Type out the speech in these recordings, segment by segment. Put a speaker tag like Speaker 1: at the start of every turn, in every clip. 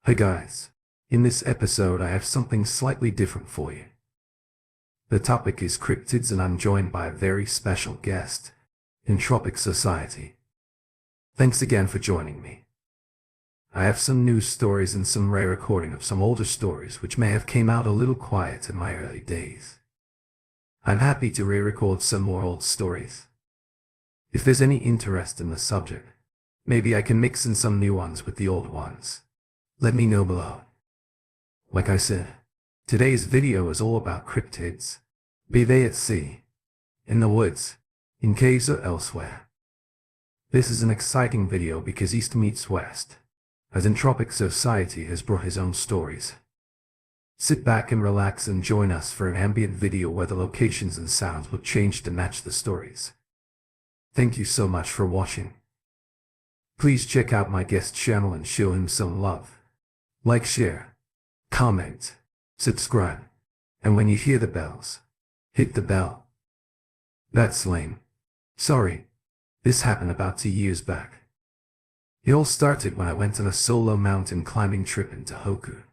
Speaker 1: Hey guys, in this episode I have something slightly different for you. The topic is cryptids and I'm joined by a very special guest, Entropic Society. Thanks again for joining me. I have some news stories and some rare recording of some older stories which may have came out a little quiet in my early days. I'm happy to re-record some more old stories. If there's any interest in the subject, maybe I can mix in some new ones with the old ones. Let me know below. Like I said, today's video is all about cryptids, be they at sea, in the woods, in caves or elsewhere. This is an exciting video because East meets West, as Entropic Society has brought his own stories. Sit back and relax and join us for an ambient video where the locations and sounds will change to match the stories. Thank you so much for watching. Please check out my guest channel and show him some love. Like, share, comment, subscribe, and when you hear the bells, hit the bell. That's lame. Sorry, this happened about 2 years back. It all started when I went on a solo mountain climbing trip into Hoku.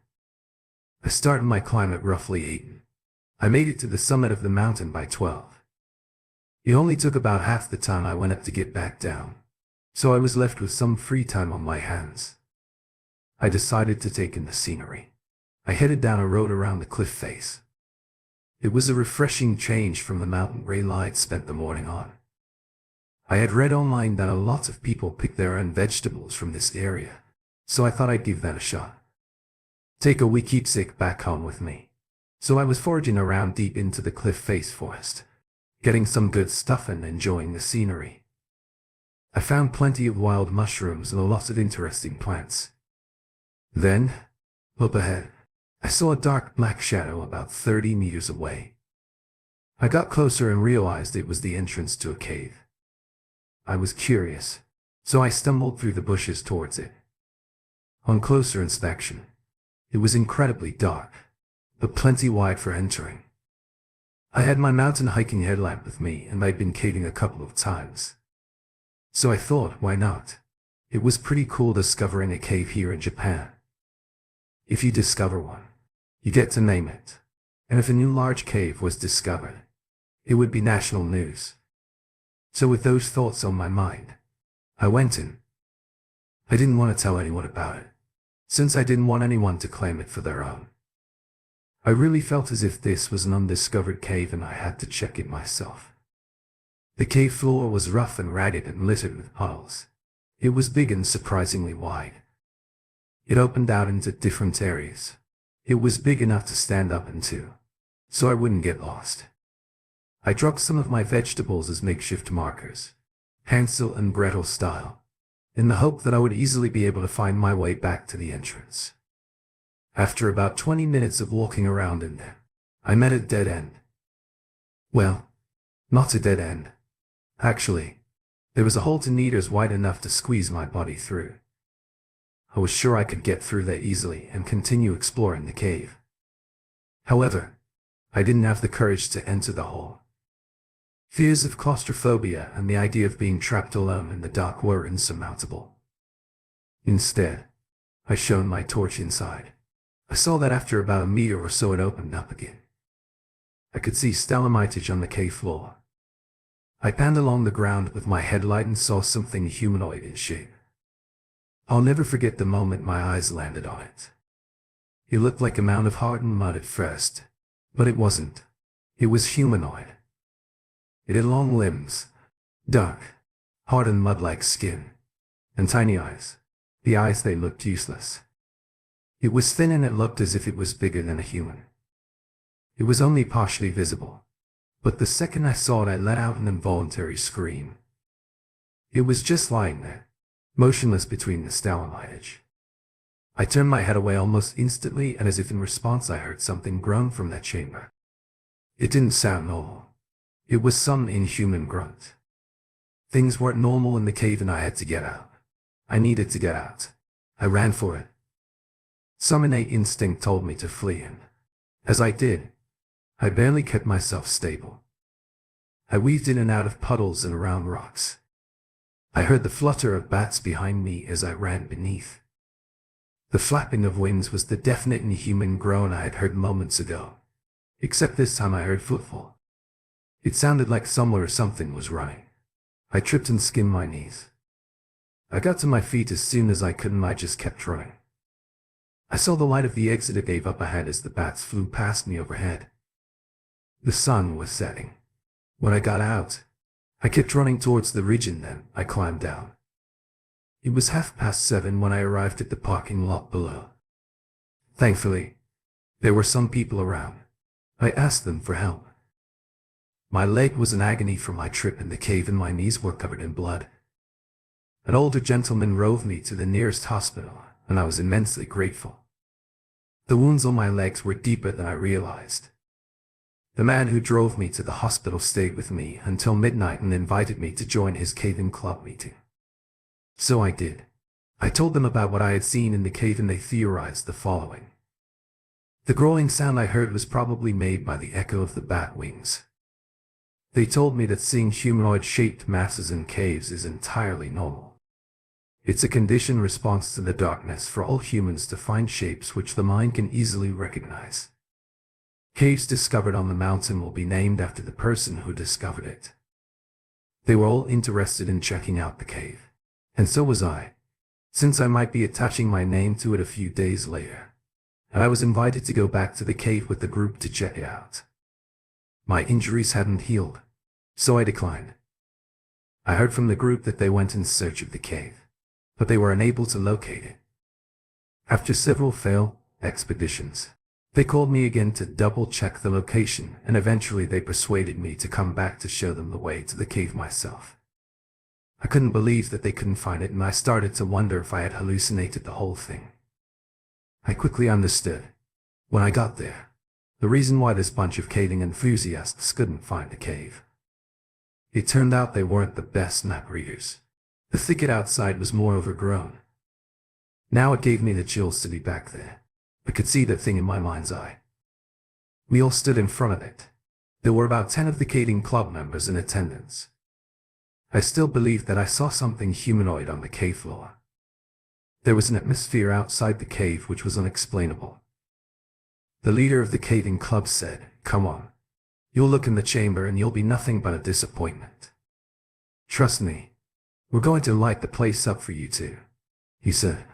Speaker 1: I started my climb at roughly 8. I made it to the summit of the mountain by 12. It only took about half the time I went up to get back down, so I was left with some free time on my hands. I decided to take in the scenery. I headed down a road around the cliff face. It was a refreshing change from the mountain rail I'd spent the morning on. I had read online that a lot of people pick their own vegetables from this area, so I thought I'd give that a shot. Take a wee keepsake back home with me. So I was foraging around deep into the cliff face forest, getting some good stuff and enjoying the scenery. I found plenty of wild mushrooms and a lot of interesting plants. Then, up ahead, I saw a dark black shadow about 30 meters away. I got closer and realized it was the entrance to a cave. I was curious, so I stumbled through the bushes towards it. On closer inspection, it was incredibly dark, but plenty wide for entering. I had my mountain hiking headlamp with me and I'd been caving a couple of times. So I thought, why not? It was pretty cool discovering a cave here in Japan. If you discover one, you get to name it. And if a new large cave was discovered, it would be national news. So with those thoughts on my mind, I went in. I didn't want to tell anyone about it, since I didn't want anyone to claim it for their own. I really felt as if this was an undiscovered cave and I had to check it myself. The cave floor was rough and ragged and littered with puddles. It was big and surprisingly wide. It opened out into different areas. It was big enough to stand up into, so I wouldn't get lost. I dropped some of my vegetables as makeshift markers, Hansel and Gretel style, in the hope that I would easily be able to find my way back to the entrance. After about 20 minutes of walking around in there, I met a dead end. Well, not a dead end. Actually, there was a hole 2 meters wide enough to squeeze my body through. I was sure I could get through there easily and continue exploring the cave. However, I didn't have the courage to enter the hole. Fears of claustrophobia and the idea of being trapped alone in the dark were insurmountable. Instead, I shone my torch inside. I saw that after about a meter or so it opened up again. I could see stalactites on the cave floor. I panned along the ground with my headlight and saw something humanoid in shape. I'll never forget the moment my eyes landed on it. It looked like a mound of hardened mud at first, but it wasn't. It was humanoid. It had long limbs, dark, hardened mud-like skin, and tiny eyes. The eyes, they looked useless. It was thin and it looked as if it was bigger than a human. It was only partially visible, but the second I saw it I let out an involuntary scream. It was just lying there, motionless between the stalactites. I turned my head away almost instantly and as if in response I heard something groan from that chamber. It didn't sound normal. It was some inhuman grunt. Things weren't normal in the cave and I had to get out. I needed to get out. I ran for it. Some innate instinct told me to flee and, as I did, I barely kept myself stable. I weaved in and out of puddles and around rocks. I heard the flutter of bats behind me as I ran beneath. The flapping of wings was the definite inhuman groan I had heard moments ago. Except this time I heard footfall. It sounded like someone or something was running. I tripped and skinned my knees. I got to my feet as soon as I could and I just kept running. I saw the light of the exit it gave up ahead as the bats flew past me overhead. The sun was setting. When I got out, I kept running towards the ridge and then I climbed down. It was 7:30 when I arrived at the parking lot below. Thankfully, there were some people around. I asked them for help. My leg was in agony from my trip in the cave and my knees were covered in blood. An older gentleman drove me to the nearest hospital, and I was immensely grateful. The wounds on my legs were deeper than I realized. The man who drove me to the hospital stayed with me until midnight and invited me to join his cave-in club meeting. So I did. I told them about what I had seen in the cave and they theorized the following. The growling sound I heard was probably made by the echo of the bat wings. They told me that seeing humanoid-shaped masses in caves is entirely normal. It's a conditioned response to the darkness for all humans to find shapes which the mind can easily recognize. Caves discovered on the mountain will be named after the person who discovered it. They were all interested in checking out the cave. And so was I, since I might be attaching my name to it a few days later. And I was invited to go back to the cave with the group to check it out. My injuries hadn't healed, so I declined. I heard from the group that they went in search of the cave, but they were unable to locate it. After several failed expeditions, they called me again to double-check the location, and eventually they persuaded me to come back to show them the way to the cave myself. I couldn't believe that they couldn't find it, and I started to wonder if I had hallucinated the whole thing. I quickly understood, when I got there, the reason why this bunch of caving enthusiasts couldn't find the cave. It turned out they weren't the best map readers. The thicket outside was more overgrown. Now it gave me the chills to be back there. I could see that thing in my mind's eye. We all stood in front of it. There were about 10 of the caving club members in attendance. I still believed that I saw something humanoid on the cave floor. There was an atmosphere outside the cave which was unexplainable. The leader of the caving club said, "Come on. You'll look in the chamber and you'll be nothing but a disappointment. Trust me. We're going to light the place up for you too," he said,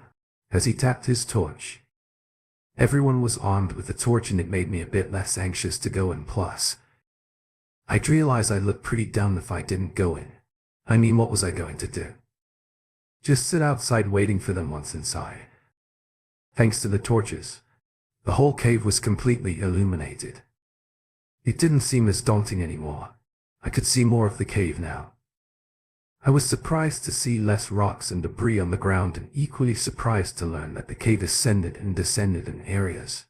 Speaker 1: as he tapped his torch. Everyone was armed with a torch and it made me a bit less anxious to go in. Plus, I'd realized I looked pretty dumb if I didn't go in. I mean, what was I going to do? Just sit outside waiting for them once inside? Thanks to the torches, the whole cave was completely illuminated. It didn't seem as daunting anymore. I could see more of the cave now. I was surprised to see less rocks and debris on the ground and equally surprised to learn that the cave ascended and descended in areas.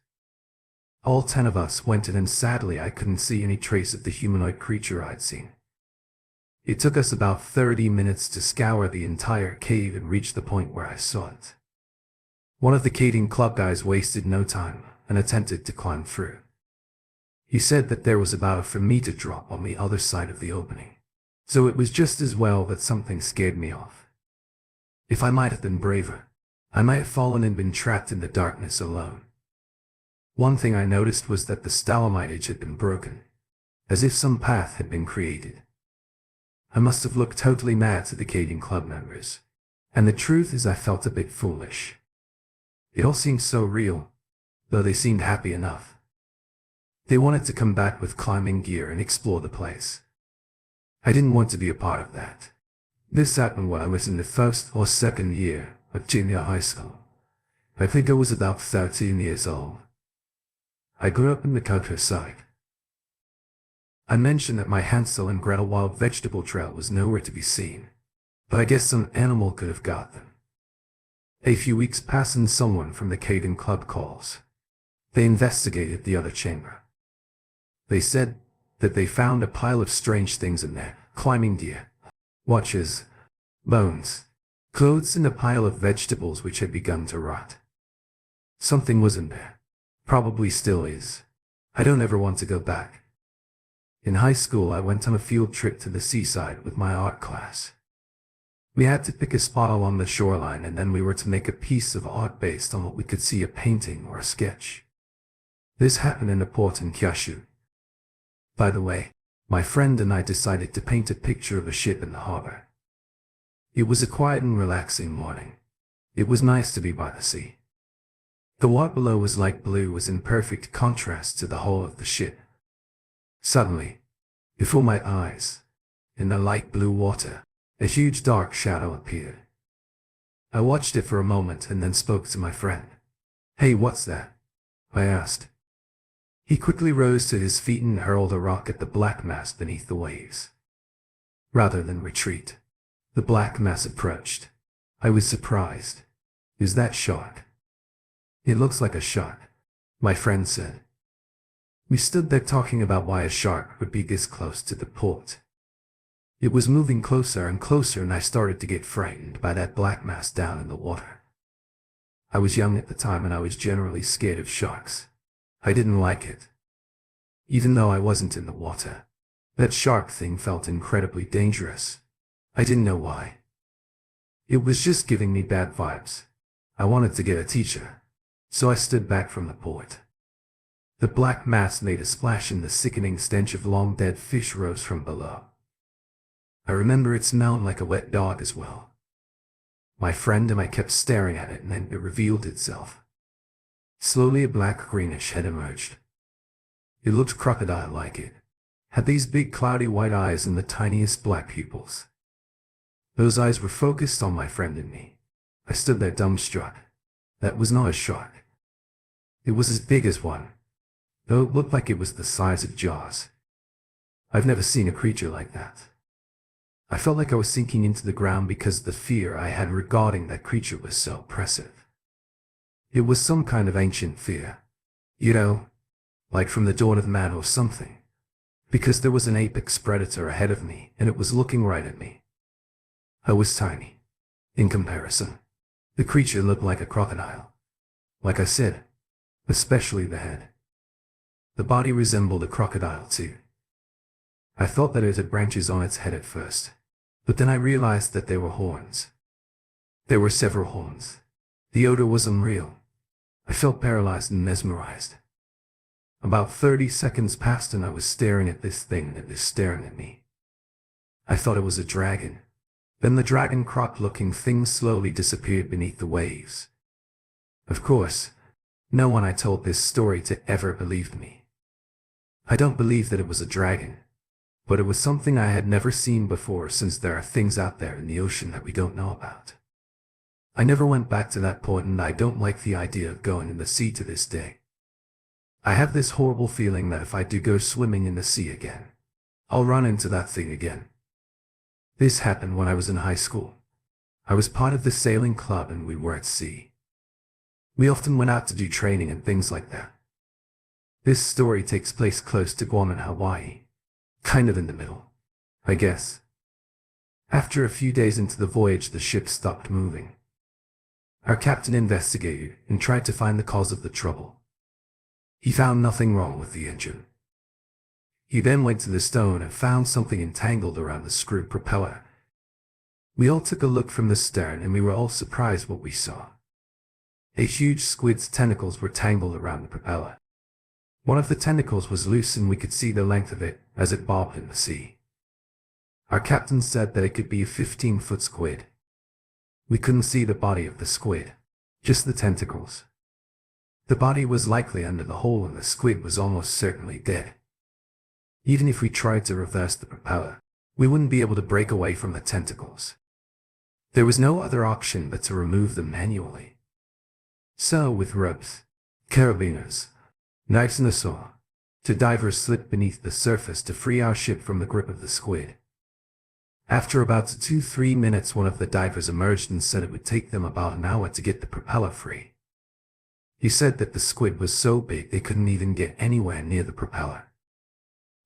Speaker 1: All 10 of us went in and sadly I couldn't see any trace of the humanoid creature I'd seen. It took us about 30 minutes to scour the entire cave and reach the point where I saw it. One of the caving club guys wasted no time and attempted to climb through. He said that there was about a 4-meter drop on the other side of the opening, so it was just as well that something scared me off. If I might have been braver, I might have fallen and been trapped in the darkness alone. One thing I noticed was that the stalactites had been broken, as if some path had been created. I must have looked totally mad to the caving club members, and the truth is I felt a bit foolish. It all seemed so real, though they seemed happy enough. They wanted to come back with climbing gear and explore the place. I didn't want to be a part of that. This happened when I was in the first or second year of junior high school. I think I was about 13 years old. I grew up in the countryside. I mentioned that my Hansel and Gretel wild vegetable trail was nowhere to be seen, but I guess some animal could have got them. A few weeks passed and someone from the caving club calls. They investigated the other chamber. They said that they found a pile of strange things in there: climbing gear, watches, bones, clothes, and a pile of vegetables which had begun to rot. Something was in there. Probably still is. I don't ever want to go back. In high school, I went on a field trip to the seaside with my art class. We had to pick a spot along the shoreline, and then we were to make a piece of art based on what we could see, a painting or a sketch. This happened in a port in Kyushu. By the way, my friend and I decided to paint a picture of a ship in the harbor. It was a quiet and relaxing morning. It was nice to be by the sea. The water below was light blue, was in perfect contrast to the hull of the ship. Suddenly, before my eyes, in the light blue water, a huge dark shadow appeared. I watched it for a moment and then spoke to my friend. "Hey, what's that?" I asked. He quickly rose to his feet and hurled a rock at the black mass beneath the waves. Rather than retreat, the black mass approached. I was surprised. "Is that shark?" "It looks like a shark," my friend said. We stood there talking about why a shark would be this close to the port. It was moving closer and closer, and I started to get frightened by that black mass down in the water. I was young at the time and I was generally scared of sharks. I didn't like it. Even though I wasn't in the water, that shark thing felt incredibly dangerous. I didn't know why. It was just giving me bad vibes. I wanted to get a teacher, so I stood back from the port. The black mass made a splash and the sickening stench of long dead fish rose from below. I remember it smelled like a wet dog as well. My friend and I kept staring at it, and then it revealed itself. Slowly a black greenish head emerged. It looked crocodile-like. It had these big cloudy white eyes and the tiniest black pupils. Those eyes were focused on my friend and me. I stood there dumbstruck. That was not a shark. It was as big as one, though it looked like it was the size of Jaws. I've never seen a creature like that. I felt like I was sinking into the ground because the fear I had regarding that creature was so oppressive. It was some kind of ancient fear. You know, like from the dawn of man or something. Because there was an apex predator ahead of me, and it was looking right at me. I was tiny. In comparison, the creature looked like a crocodile. Like I said, especially the head. The body resembled a crocodile too. I thought that it had branches on its head at first, but then I realized that there were horns. There were several horns. The odor was unreal. I felt paralyzed and mesmerized. About 30 seconds passed and I was staring at this thing and it was staring at me. I thought it was a dragon. Then the dragon croc-looking thing slowly disappeared beneath the waves. Of course, no one I told this story to ever believed me. I don't believe that it was a dragon, but it was something I had never seen before, since there are things out there in the ocean that we don't know about. I never went back to that point, and I don't like the idea of going in the sea to this day. I have this horrible feeling that if I do go swimming in the sea again, I'll run into that thing again. This happened when I was in high school. I was part of the sailing club and we were at sea. We often went out to do training and things like that. This story takes place close to Guam in Hawaii. Kind of in the middle, I guess. After a few days into the voyage, the ship stopped moving. Our captain investigated and tried to find the cause of the trouble. He found nothing wrong with the engine. He then went to the stern and found something entangled around the screw propeller. We all took a look from the stern and we were all surprised what we saw. A huge squid's tentacles were tangled around the propeller. One of the tentacles was loose and we could see the length of it as it bobbed in the sea. Our captain said that it could be a 15-foot squid. We couldn't see the body of the squid, just the tentacles. The body was likely under the hole and the squid was almost certainly dead. Even if we tried to reverse the propeller, we wouldn't be able to break away from the tentacles. There was no other option but to remove them manually. So with ropes, carabiners, knives and a saw, the divers slipped beneath the surface to free our ship from the grip of the squid. After about 2-3 minutes, one of the divers emerged and said it would take them about an hour to get the propeller free. He said that the squid was so big they couldn't even get anywhere near the propeller.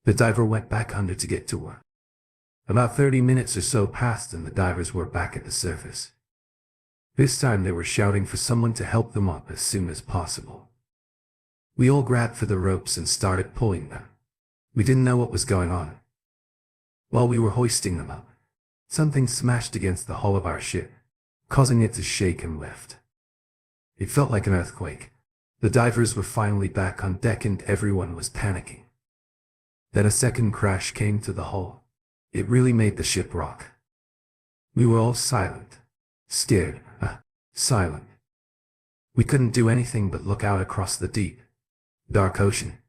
Speaker 1: The diver went back under to get to work. About 30 minutes or so passed and the divers were back at the surface. This time they were shouting for someone to help them up as soon as possible. We all grabbed for the ropes and started pulling them. We didn't know what was going on. While we were hoisting them up, Something smashed against the hull of our ship, causing it to shake and lift. It felt like an earthquake. The divers were finally back on deck and everyone was panicking. Then a second crash came to the hull. It really made the ship rock. We were all silent. Scared. Silent. We couldn't do anything but look out across the deep, dark ocean.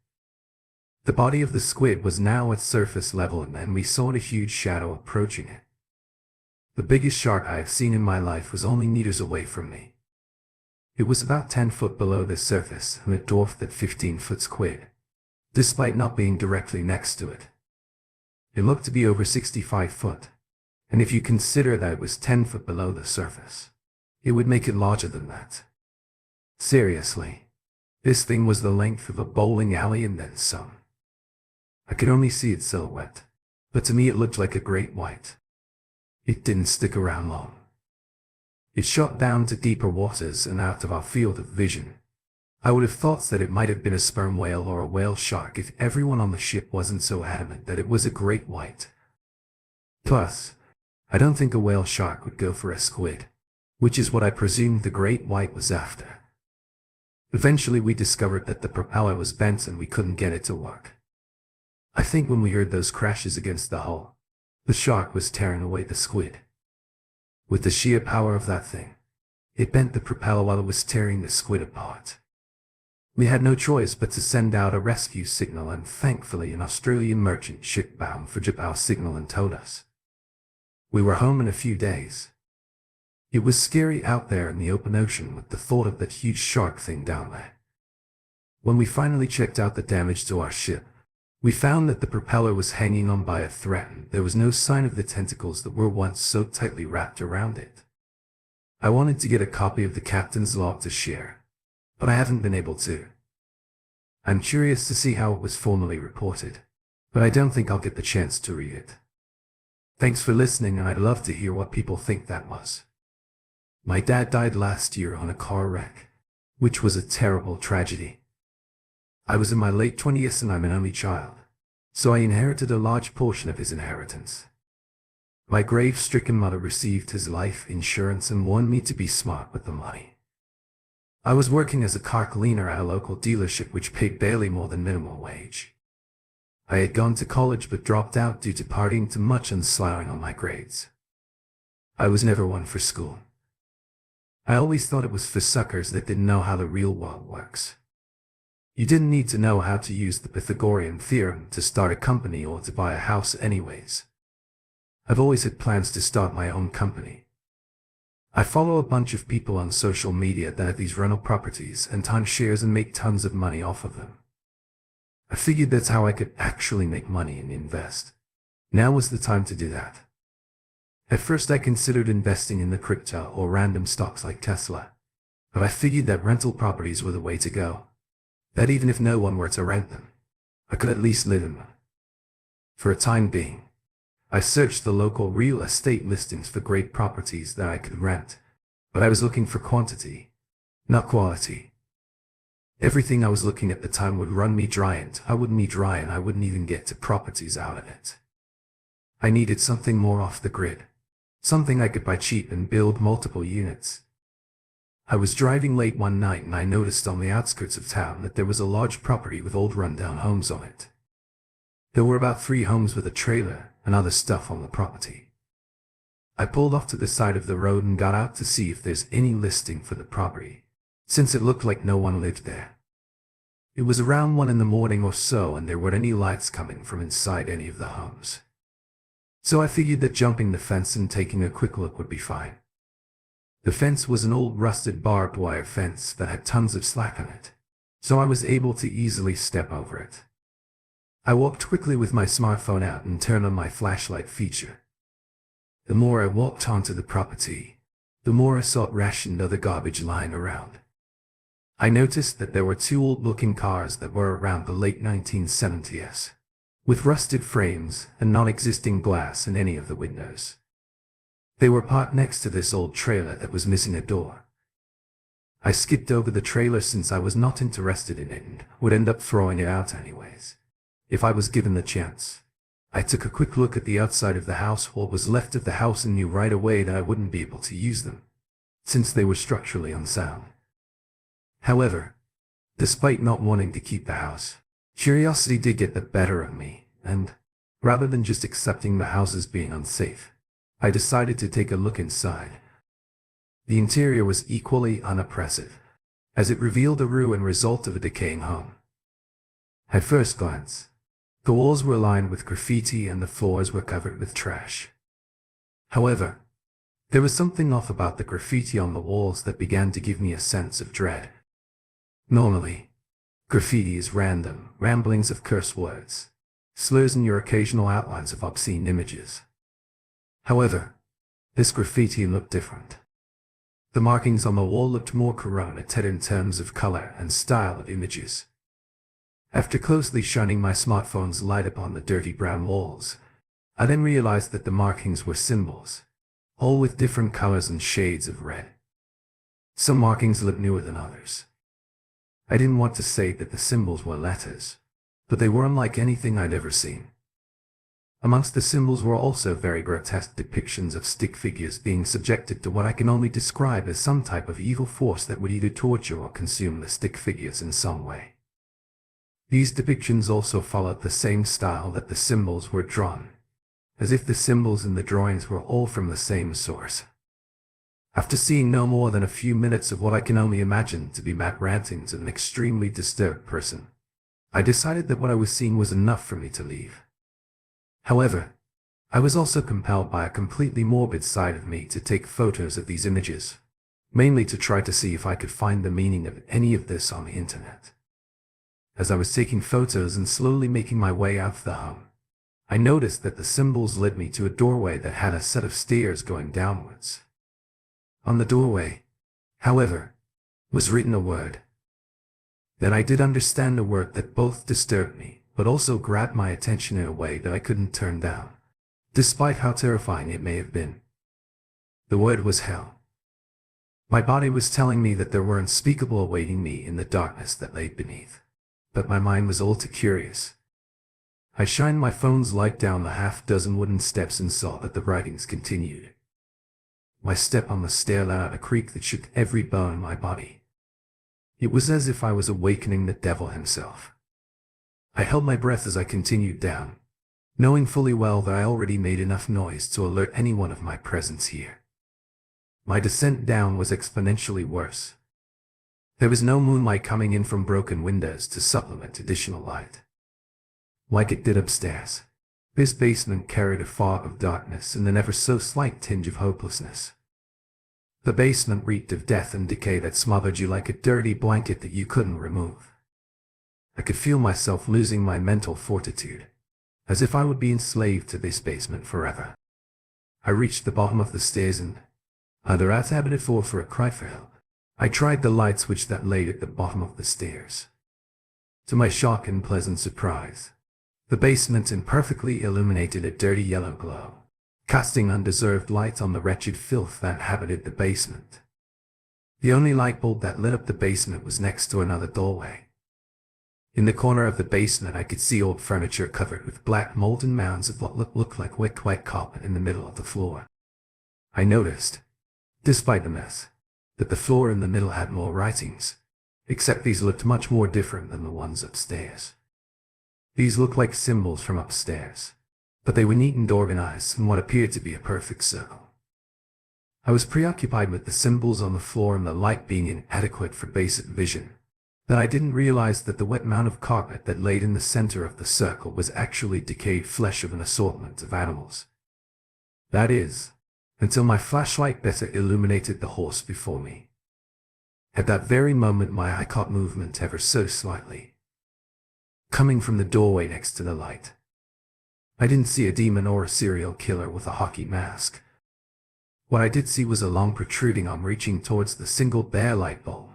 Speaker 1: The body of the squid was now at surface level and we saw a huge shadow approaching it. The biggest shark I have seen in my life was only meters away from me. It was about 10 foot below the surface and it dwarfed that 15-foot squid, despite not being directly next to it. It looked to be over 65 foot, and if you consider that it was 10 foot below the surface, it would make it larger than that. Seriously, this thing was the length of a bowling alley and then some. I could only see its silhouette, but to me it looked like a great white. It didn't stick around long. It shot down to deeper waters and out of our field of vision. I would have thought that it might have been a sperm whale or a whale shark if everyone on the ship wasn't so adamant that it was a great white. Plus, I don't think a whale shark would go for a squid, which is what I presumed the great white was after. Eventually we discovered that the propeller was bent and we couldn't get it to work. I think when we heard those crashes against the hull, the shark was tearing away the squid. With the sheer power of that thing, it bent the propeller while it was tearing the squid apart. We had no choice but to send out a rescue signal and thankfully an Australian merchant ship bound for Japan signaled and towed us. We were home in a few days. It was scary out there in the open ocean with the thought of that huge shark thing down there. When we finally checked out the damage to our ship, we found that the propeller was hanging on by a thread and there was no sign of the tentacles that were once so tightly wrapped around it. I wanted to get a copy of the captain's log to share, but I haven't been able to. I'm curious to see how it was formally reported, but I don't think I'll get the chance to read it. Thanks for listening, and I'd love to hear what people think that was. My dad died last year on a car wreck, which was a terrible tragedy. I was in my late 20s and I'm an only child, so I inherited a large portion of his inheritance. My grave-stricken mother received his life insurance and warned me to be smart with the money. I was working as a car cleaner at a local dealership which paid barely more than minimum wage. I had gone to college but dropped out due to partying too much and slowing on my grades. I was never one for school. I always thought it was for suckers that didn't know how the real world works. You didn't need to know how to use the Pythagorean theorem to start a company or to buy a house anyways. I've always had plans to start my own company. I follow a bunch of people on social media that have these rental properties and timeshares and make tons of money off of them. I figured that's how I could actually make money and invest. Now was the time to do that. At first I considered investing in the crypto or random stocks like Tesla, but I figured that rental properties were the way to go. That even if no one were to rent them, I could at least live in them. For a time being, I searched the local real estate listings for great properties that I could rent, but I was looking for quantity, not quality. Everything I was looking at the time would run me dry and I wouldn't even get to properties out of it. I needed something more off the grid, something I could buy cheap and build multiple units. I was driving late one night and I noticed on the outskirts of town that there was a large property with old rundown homes on it. There were about 3 homes with a trailer and other stuff on the property. I pulled off to the side of the road and got out to see if there's any listing for the property, since it looked like no one lived there. It was around 1 in the morning or so and there weren't any lights coming from inside any of the homes. So I figured that jumping the fence and taking a quick look would be fine. The fence was an old rusted barbed wire fence that had tons of slack on it, so I was able to easily step over it. I walked quickly with my smartphone out and turned on my flashlight feature. The more I walked onto the property, the more I saw trash and other garbage lying around. I noticed that there were 2 old-looking cars that were around the late 1970s, with rusted frames and non-existing glass in any of the windows. They were parked next to this old trailer that was missing a door. I skipped over the trailer since I was not interested in it and would end up throwing it out anyways, if I was given the chance. I took a quick look at the outside of the house, what was left of the house, and knew right away that I wouldn't be able to use them, since they were structurally unsound. However, despite not wanting to keep the house, curiosity did get the better of me, and, rather than just accepting the house as being unsafe, I decided to take a look inside. The interior was equally unimpressive, as it revealed a ruined result of a decaying home. At first glance, the walls were lined with graffiti and the floors were covered with trash. However, there was something off about the graffiti on the walls that began to give me a sense of dread. Normally, graffiti is random ramblings of curse words, slurs, and your occasional outlines of obscene images. However, this graffiti looked different. The markings on the wall looked more corroded in terms of color and style of images. After closely shining my smartphone's light upon the dirty brown walls, I then realized that the markings were symbols, all with different colors and shades of red. Some markings looked newer than others. I didn't want to say that the symbols were letters, but they were unlike anything I'd ever seen. Amongst the symbols were also very grotesque depictions of stick figures being subjected to what I can only describe as some type of evil force that would either torture or consume the stick figures in some way. These depictions also followed the same style that the symbols were drawn, as if the symbols in the drawings were all from the same source. After seeing no more than a few minutes of what I can only imagine to be mad rantings of an extremely disturbed person, I decided that what I was seeing was enough for me to leave. However, I was also compelled by a completely morbid side of me to take photos of these images, mainly to try to see if I could find the meaning of any of this on the internet. As I was taking photos and slowly making my way out of the home, I noticed that the symbols led me to a doorway that had a set of stairs going downwards. On the doorway, however, was written a word. Then I did understand a word that both disturbed me, but also grabbed my attention in a way that I couldn't turn down, despite how terrifying it may have been. The word was hell. My body was telling me that there were unspeakable awaiting me in the darkness that lay beneath, but my mind was all too curious. I shined my phone's light down the half-dozen wooden steps and saw that the writings continued. My step on the stair let out a creak that shook every bone in my body. It was as if I was awakening the devil himself. I held my breath as I continued down, knowing fully well that I already made enough noise to alert anyone of my presence here. My descent down was exponentially worse. There was no moonlight coming in from broken windows to supplement additional light. Like it did upstairs, this basement carried a fog of darkness and an ever so slight tinge of hopelessness. The basement reeked of death and decay that smothered you like a dirty blanket that you couldn't remove. I could feel myself losing my mental fortitude, as if I would be enslaved to this basement forever. I reached the bottom of the stairs and, either as habited for a cry for help, I tried the light switch that lay at the bottom of the stairs. To my shock and pleasant surprise, the basement imperfectly illuminated a dirty yellow glow, casting undeserved light on the wretched filth that inhabited the basement. The only light bulb that lit up the basement was next to another doorway. In the corner of the basement I could see old furniture covered with black molten mounds of what looked like wet white carpet in the middle of the floor. I noticed, despite the mess, that the floor in the middle had more writings, except these looked much more different than the ones upstairs. These looked like symbols from upstairs, but they were neat and organized in what appeared to be a perfect circle. I was preoccupied with the symbols on the floor and the light being inadequate for basic vision, that I didn't realize that the wet mound of carpet that laid in the center of the circle was actually decayed flesh of an assortment of animals. That is, until my flashlight better illuminated the horse before me. At that very moment my eye caught movement ever so slightly, coming from the doorway next to the light. I didn't see a demon or a serial killer with a hockey mask. What I did see was a long protruding arm reaching towards the single bare light bulb,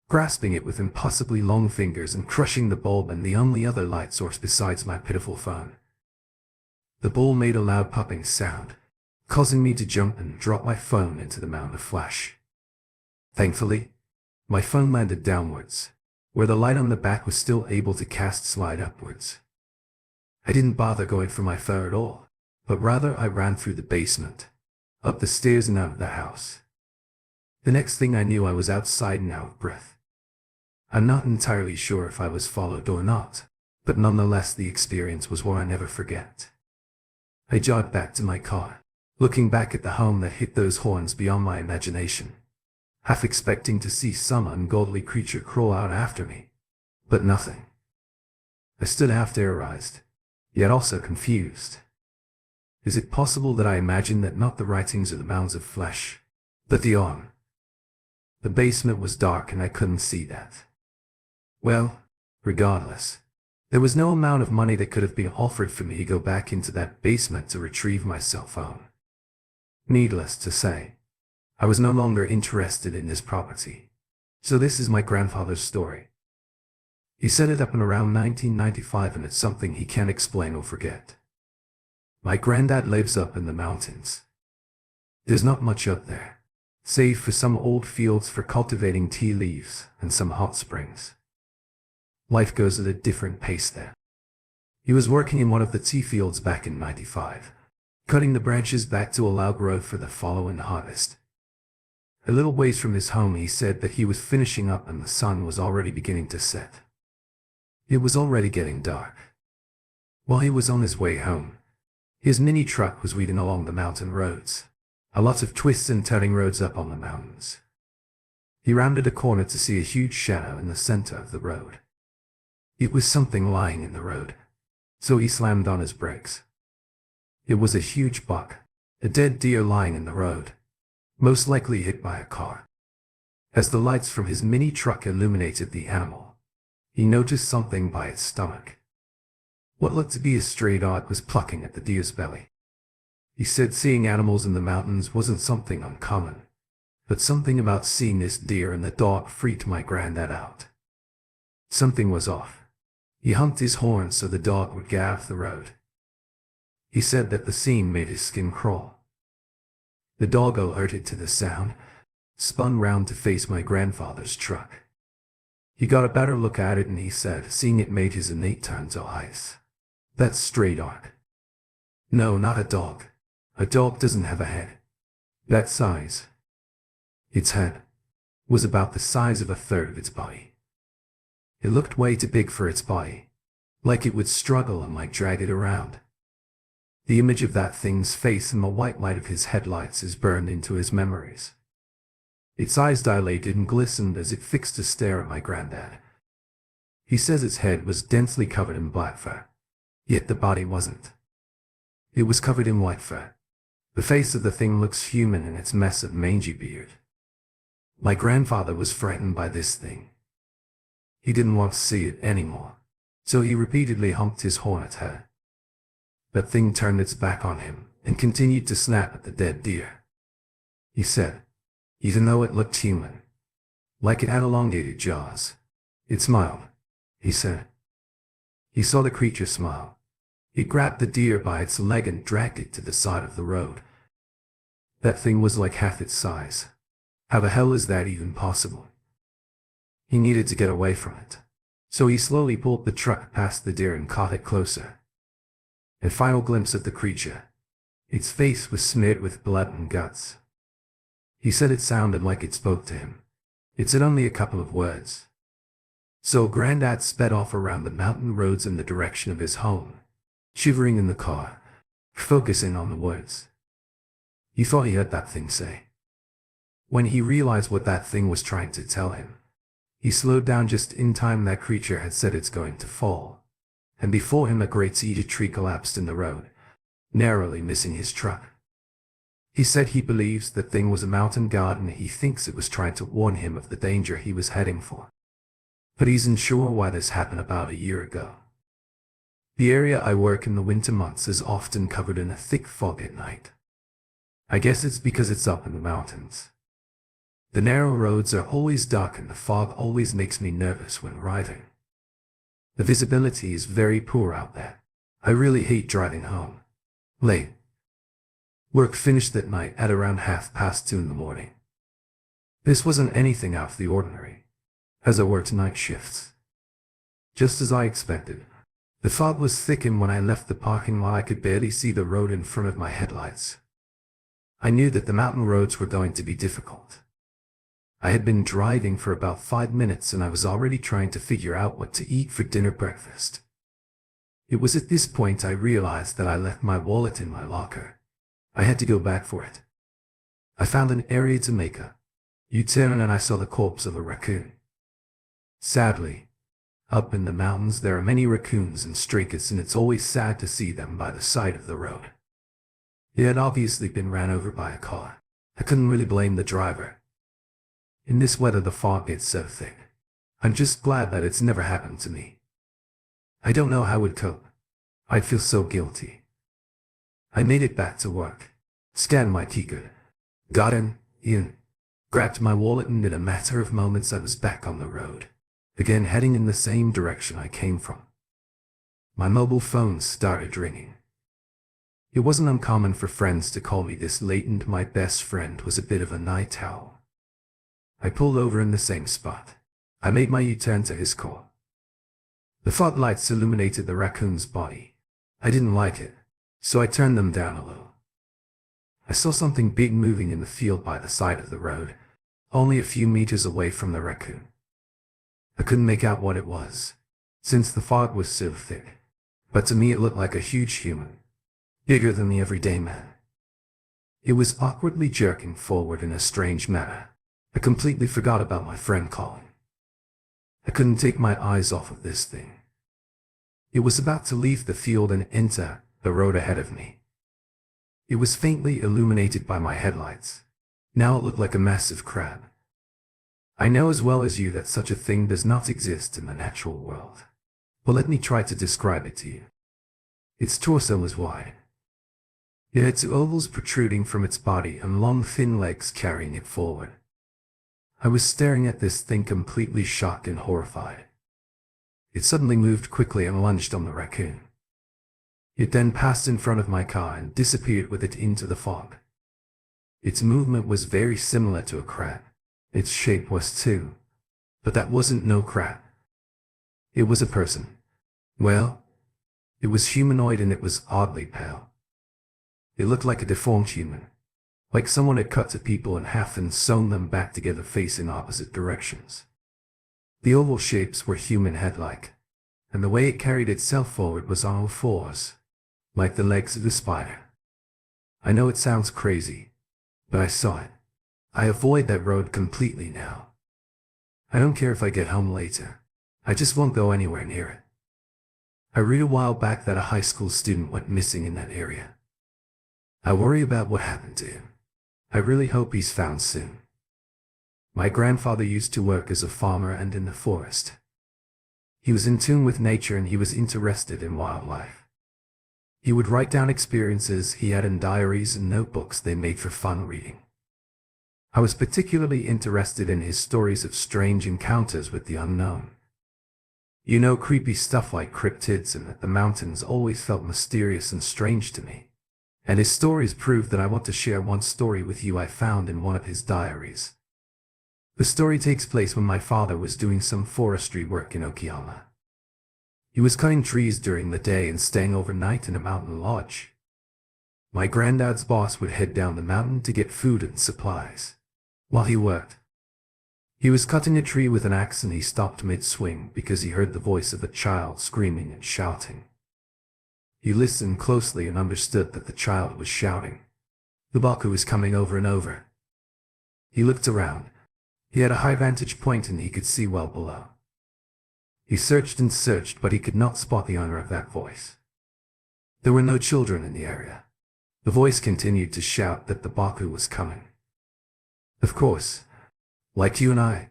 Speaker 1: grasping it with impossibly long fingers and crushing the bulb and the only other light source besides my pitiful phone. The bulb made a loud popping sound, causing me to jump and drop my phone into the mound of flesh. Thankfully, my phone landed downwards, where the light on the back was still able to cast slide upwards. I didn't bother going for my fur at all, but rather I ran through the basement, up the stairs and out of the house. The next thing I knew I was outside and out of breath. I'm not entirely sure if I was followed or not, but nonetheless the experience was one I never forget. I jogged back to my car, looking back at the home that hit those horns beyond my imagination, half expecting to see some ungodly creature crawl out after me, but nothing. I stood half terrorized, yet also confused. Is it possible that I imagined that not the writings or the mounds of flesh, but the arm? The basement was dark and I couldn't see that. Well, regardless, there was no amount of money that could have been offered for me to go back into that basement to retrieve my cell phone. Needless to say, I was no longer interested in this property. So this is my grandfather's story. He set it up in around 1995 and it's something he can't explain or forget. My granddad lives up in the mountains. There's not much up there, save for some old fields for cultivating tea leaves and some hot springs. Life goes at a different pace there. He was working in one of the tea fields back in '95, cutting the branches back to allow growth for the following harvest. A little ways from his home he said that he was finishing up and the sun was already beginning to set. It was already getting dark. While he was on his way home, his mini truck was weaving along the mountain roads, a lot of twists and turning roads up on the mountains. He rounded a corner to see a huge shadow in the center of the road. It was something lying in the road, so he slammed on his brakes. It was a huge buck, a dead deer lying in the road, most likely hit by a car. As the lights from his mini truck illuminated the animal, he noticed something by its stomach. What looked to be a stray dog was plucking at the deer's belly. He said seeing animals in the mountains wasn't something uncommon, but something about seeing this deer and the dog freaked my granddad out. Something was off. He honked his horn so the dog would get off the road. He said that the scene made his skin crawl. The dog, alerted to the sound, spun round to face my grandfather's truck. He got a better look at it and he said seeing it made his innate turn to ice. That's stray dog. No, not a dog. A dog doesn't have a head that size. Its head was about the size of a third of its body. It looked way too big for its body, like it would struggle and might drag it around. The image of that thing's face and the white light of his headlights is burned into his memories. Its eyes dilated and glistened as it fixed a stare at my granddad. He says its head was densely covered in black fur, yet the body wasn't. It was covered in white fur. The face of the thing looks human in its mess of mangy beard. My grandfather was frightened by this thing. He didn't want to see it anymore, so he repeatedly honked his horn at her. That thing turned its back on him and continued to snap at the dead deer. He said, even though it looked human, like it had elongated jaws, it smiled, he said. He saw the creature smile. It grabbed the deer by its leg and dragged it to the side of the road. That thing was like half its size. How the hell is that even possible? He needed to get away from it, so he slowly pulled the truck past the deer and caught it closer. A final glimpse of the creature. Its face was smeared with blood and guts. He said it sounded like it spoke to him. It said only a couple of words. So Granddad sped off around the mountain roads in the direction of his home, shivering in the car, focusing on the words. He thought he heard that thing say. When he realized what that thing was trying to tell him, he slowed down just in time. That creature had said it's going to fall, and before him a great cedar tree collapsed in the road, narrowly missing his truck. He said he believes that thing was a mountain god and he thinks it was trying to warn him of the danger he was heading for. But he's unsure why this happened about a year ago. The area I work in the winter months is often covered in a thick fog at night. I guess it's because it's up in the mountains. The narrow roads are always dark and the fog always makes me nervous when riding. The visibility is very poor out there. I really hate driving home late. Work finished that night at around 2:30 in the morning. This wasn't anything out of the ordinary, as I worked night shifts. Just as I expected, The fog was thick, and when I left the parking lot I could barely see the road in front of my headlights. I knew that the mountain roads were going to be difficult. I had been driving for about 5 minutes and I was already trying to figure out what to eat for dinner breakfast. It was at this point I realized that I left my wallet in my locker. I had to go back for it. I found an area to make a U-turn and I saw the corpse of a raccoon. Sadly, up in the mountains there are many raccoons and stray cats, and it's always sad to see them by the side of the road. They had obviously been ran over by a car. I couldn't really blame the driver. In this weather the fog gets so thick. I'm just glad that it's never happened to me. I don't know how I would cope. I'd feel so guilty. I made it back to work, scanned my ticket, got in, grabbed my wallet, and in a matter of moments I was back on the road, again heading in the same direction I came from. My mobile phone started ringing. It wasn't uncommon for friends to call me this late, and my best friend was a bit of a night owl. I pulled over in the same spot. I made my U-turn to his call. The fog lights illuminated the raccoon's body. I didn't like it, so I turned them down a little. I saw something big moving in the field by the side of the road, only a few meters away from the raccoon. I couldn't make out what it was, since the fog was so thick, but to me it looked like a huge human, bigger than the everyday man. It was awkwardly jerking forward in a strange manner. I completely forgot about my friend calling. I couldn't take my eyes off of this thing. It was about to leave the field and enter the road ahead of me. It was faintly illuminated by my headlights. Now it looked like a massive crab. I know as well as you that such a thing does not exist in the natural world. But let me try to describe it to you. Its torso was wide. It had two ovals protruding from its body and long thin legs carrying it forward. I was staring at this thing completely shocked and horrified. It suddenly moved quickly and lunged on the raccoon. It then passed in front of my car and disappeared with it into the fog. Its movement was very similar to a crab. Its shape was too. But that wasn't no crab. It was a person. Well, it was humanoid and it was oddly pale. It looked like a deformed human. Like someone had cut the people in half and sewn them back together facing opposite directions. The oval shapes were human head-like, and the way it carried itself forward was on all fours, like the legs of a spider. I know it sounds crazy, but I saw it. I avoid that road completely now. I don't care if I get home later. I just won't go anywhere near it. I read a while back that a high school student went missing in that area. I worry about what happened to him. I really hope he's found soon. My grandfather used to work as a farmer and in the forest. He was in tune with nature and he was interested in wildlife. He would write down experiences he had in diaries and notebooks they made for fun reading. I was particularly interested in his stories of strange encounters with the unknown. You know, creepy stuff like cryptids, and that the mountains always felt mysterious and strange to me. And his stories prove that I want to share one story with you I found in one of his diaries. The story takes place when my father was doing some forestry work in Okayama. He was cutting trees during the day and staying overnight in a mountain lodge. My granddad's boss would head down the mountain to get food and supplies. While he worked, he was cutting a tree with an axe and he stopped mid-swing because he heard the voice of a child screaming and shouting. He listened closely and understood that the child was shouting. The Baku was coming over and over. He looked around. He had a high vantage point and he could see well below. He searched and searched, but he could not spot the owner of that voice. There were no children in the area. The voice continued to shout that the Baku was coming. Of course, like you and I,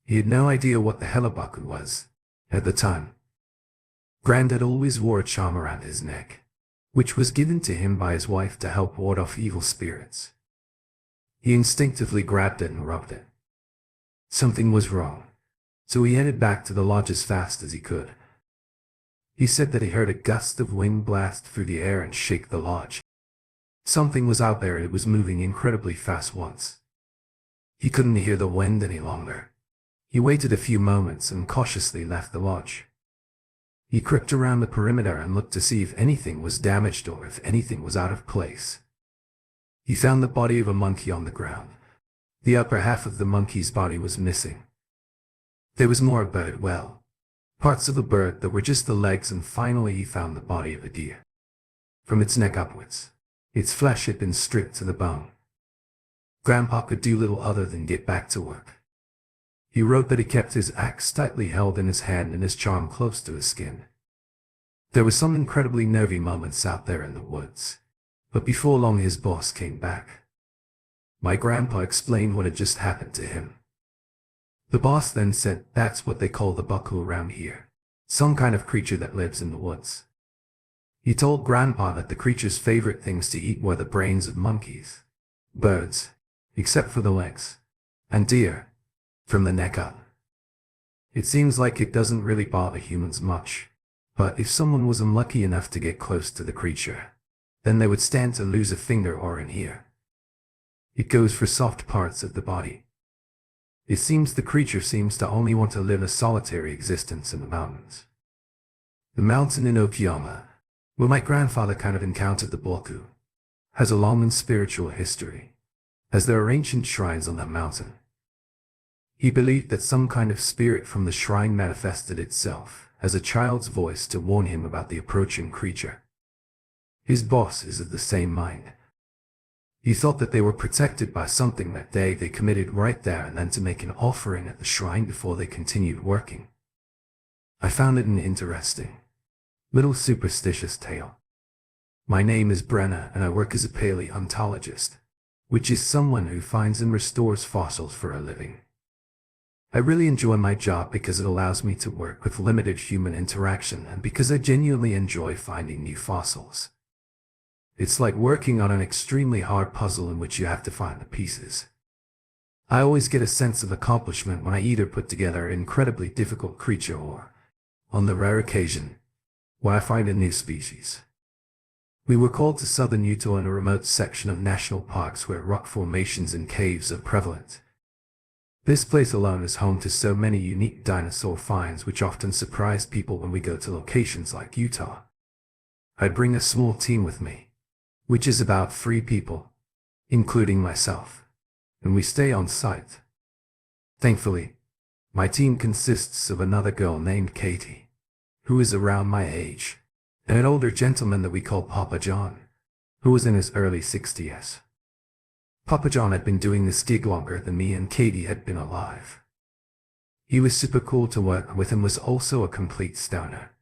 Speaker 1: he had no idea what the hell a Baku was at the time. Granddad always wore a charm around his neck, which was given to him by his wife to help ward off evil spirits. He instinctively grabbed it and rubbed it. Something was wrong, so he headed back to the lodge as fast as he could. He said that he heard a gust of wind blast through the air and shake the lodge. Something was out there and it was moving incredibly fast once. He couldn't hear the wind any longer. He waited a few moments and cautiously left the lodge. He crept around the perimeter and looked to see if anything was damaged or if anything was out of place. He found the body of a monkey on the ground. The upper half of the monkey's body was missing. There was more about it, parts of a bird that were just the legs, and finally he found the body of a deer. From its neck upwards, its flesh had been stripped to the bone. Grandpa could do little other than get back to work. He wrote that he kept his axe tightly held in his hand and his charm close to his skin. There were some incredibly nervy moments out there in the woods, but before long his boss came back. My grandpa explained what had just happened to him. The boss then said, "That's what they call the bucku around here. Some kind of creature that lives in the woods." He told Grandpa that the creature's favorite things to eat were the brains of monkeys, birds, except for the legs, and deer, from the neck up. It seems like it doesn't really bother humans much, but if someone was unlucky enough to get close to the creature, then they would stand to lose a finger or an ear. It goes for soft parts of the body. It seems the creature seems to only want to live a solitary existence in the mountains. The mountain in Okayama, where my grandfather kind of encountered the bucku, has a long and spiritual history, as there are ancient shrines on that mountain. He believed that some kind of spirit from the shrine manifested itself as a child's voice to warn him about the approaching creature. His boss is of the same mind. He thought that they were protected by something that day they committed right there and then to make an offering at the shrine before they continued working. I found it an interesting, little superstitious tale. My name is Brenna and I work as a paleontologist, which is someone who finds and restores fossils for a living. I really enjoy my job because it allows me to work with limited human interaction and because I genuinely enjoy finding new fossils. It's like working on an extremely hard puzzle in which you have to find the pieces. I always get a sense of accomplishment when I either put together an incredibly difficult creature or, on the rare occasion, when I find a new species. We were called to southern Utah in a remote section of national parks where rock formations and caves are prevalent. This place alone is home to so many unique dinosaur finds which often surprise people when we go to locations like Utah. I'd bring a small team with me, which is about 3 people, including myself, and we stay on site. Thankfully, my team consists of another girl named Katie, who is around my age, and an older gentleman that we call Papa John, who was in his early 60s. Papa John had been doing this gig longer than me and Katie had been alive. He was super cool to work with and was also a complete stoner,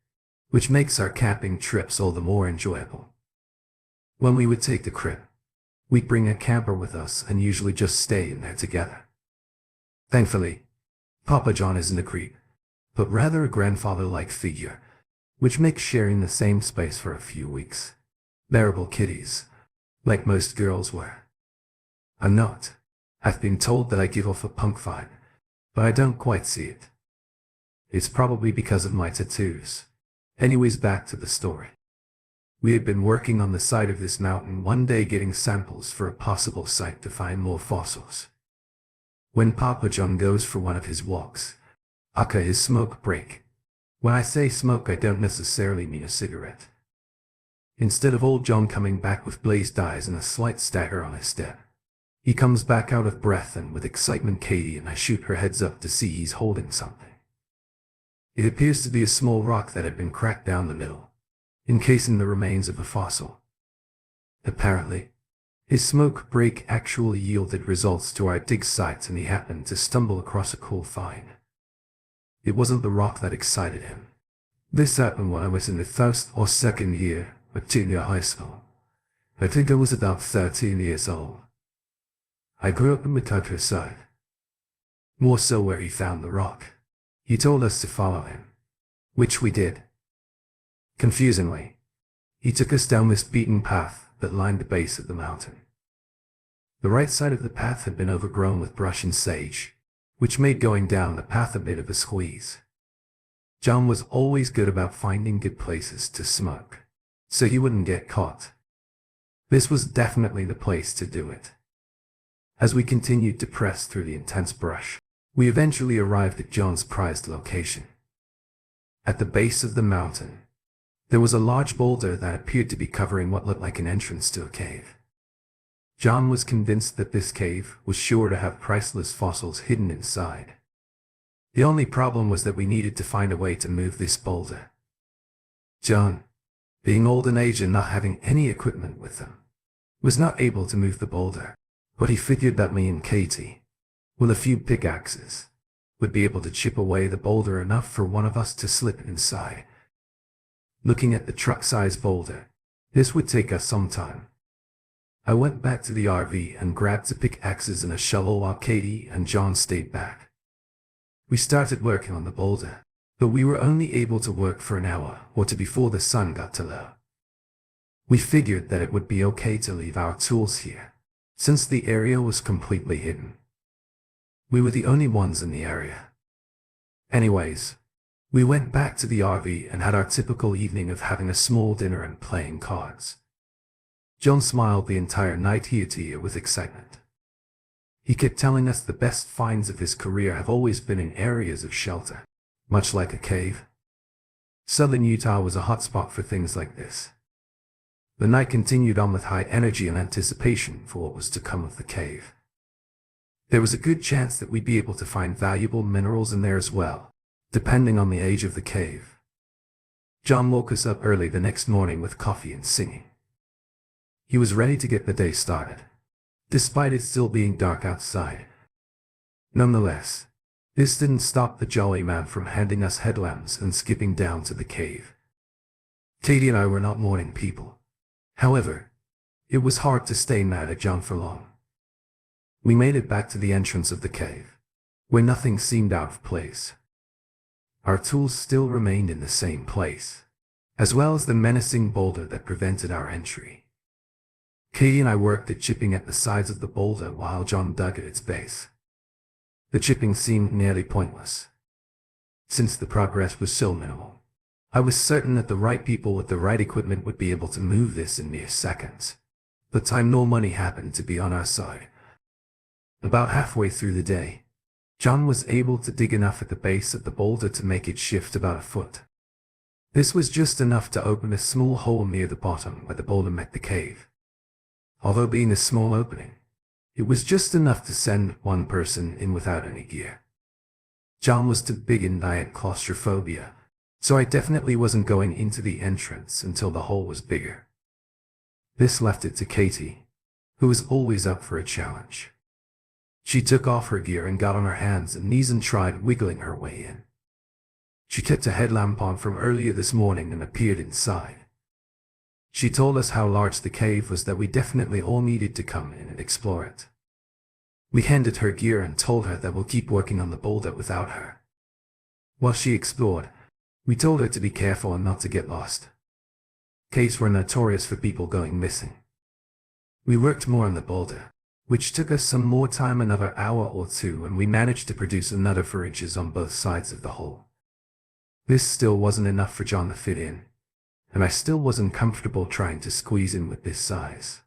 Speaker 1: which makes our camping trips all the more enjoyable. When we would take the trip, we'd bring a camper with us and usually just stay in there together. Thankfully, Papa John isn't a creep, but rather a grandfather-like figure, which makes sharing the same space for a few weeks bearable kitties, like most girls were. I'm not. I've been told that I give off a punk vibe, but I don't quite see it. It's probably because of my tattoos. Anyways, back to the story. We had been working on the side of this mountain one day getting samples for a possible site to find more fossils. When Papa John goes for one of his walks, aka his smoke break. When I say smoke, I don't necessarily mean a cigarette. Instead of old John coming back with blazed eyes and a slight stagger on his step, he comes back out of breath and with excitement. Katie and I shoot her heads up to see he's holding something. It appears to be a small rock that had been cracked down the middle, encasing the remains of a fossil. Apparently, his smoke break actually yielded results to our dig sites and he happened to stumble across a cool find. It wasn't the rock that excited him. This happened when I was in the first or second year of junior high school. I think I was about 13 years old. I grew up in the countryside, more so where he found the rock. He told us to follow him, which we did. Confusingly, he took us down this beaten path that lined the base of the mountain. The right side of the path had been overgrown with brush and sage, which made going down the path a bit of a squeeze. John was always good about finding good places to smoke, so he wouldn't get caught. This was definitely the place to do it. As we continued to press through the intense brush, we eventually arrived at John's prized location. At the base of the mountain, there was a large boulder that appeared to be covering what looked like an entrance to a cave. John was convinced that this cave was sure to have priceless fossils hidden inside. The only problem was that we needed to find a way to move this boulder. John, being old in age and not having any equipment with him, was not able to move the boulder, but he figured that me and Katie, with a few pickaxes, would be able to chip away the boulder enough for one of us to slip inside. Looking at the truck-sized boulder, this would take us some time. I went back to the RV and grabbed the pickaxes and a shovel while Katie and John stayed back. We started working on the boulder, but we were only able to work for an hour or two before the sun got too low. We figured that it would be okay to leave our tools here, since the area was completely hidden. We were the only ones in the area. Anyways, we went back to the RV and had our typical evening of having a small dinner and playing cards. John smiled the entire night ear to ear with excitement. He kept telling us the best finds of his career have always been in areas of shelter, much like a cave. Southern Utah was a hotspot for things like this. The night continued on with high energy and anticipation for what was to come of the cave. There was a good chance that we'd be able to find valuable minerals in there as well, depending on the age of the cave. John woke us up early the next morning with coffee and singing. He was ready to get the day started, despite it still being dark outside. Nonetheless, this didn't stop the jolly man from handing us headlamps and skipping down to the cave. Katie and I were not morning people. However, it was hard to stay mad at John for long. We made it back to the entrance of the cave, where nothing seemed out of place. Our tools still remained in the same place, as well as the menacing boulder that prevented our entry. Katie and I worked at chipping at the sides of the boulder while John dug at its base. The chipping seemed nearly pointless, since the progress was so minimal. I was certain that the right people with the right equipment would be able to move this in mere seconds. The time nor money happened to be on our side. About halfway through the day, John was able to dig enough at the base of the boulder to make it shift about a foot. This was just enough to open a small hole near the bottom where the boulder met the cave. Although being a small opening, it was just enough to send one person in without any gear. John was too big and I had claustrophobia, so I definitely wasn't going into the entrance until the hole was bigger. This left it to Katie, who was always up for a challenge. She took off her gear and got on her hands and knees and tried wiggling her way in. She kept a headlamp on from earlier this morning and appeared inside. She told us how large the cave was, that we definitely all needed to come in and explore it. We handed her gear and told her that we'll keep working on the boulder without her. While she explored, we told her to be careful and not to get lost. Caves were notorious for people going missing. We worked more on the boulder, which took us some more time, another hour or two, and we managed to produce another 4 inches on both sides of the hole. This still wasn't enough for John to fit in, and I still wasn't comfortable trying to squeeze in with this size.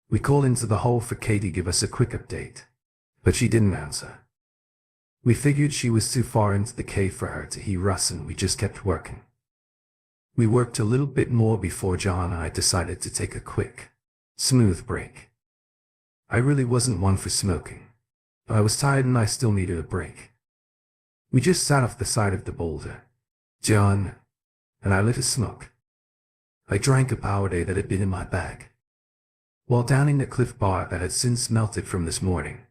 Speaker 1: We called into the hole for Katie to give us a quick update, but she didn't answer. We figured she was too far into the cave for her to hear us, and we just kept working. We worked a little bit more before John and I decided to take a quick, smooth break. I really wasn't one for smoking, but I was tired and I still needed a break. We just sat off the side of the boulder, John and I lit a smoke. I drank a Powerade that had been in my bag. While downing the Cliff Bar that had since melted from this morning,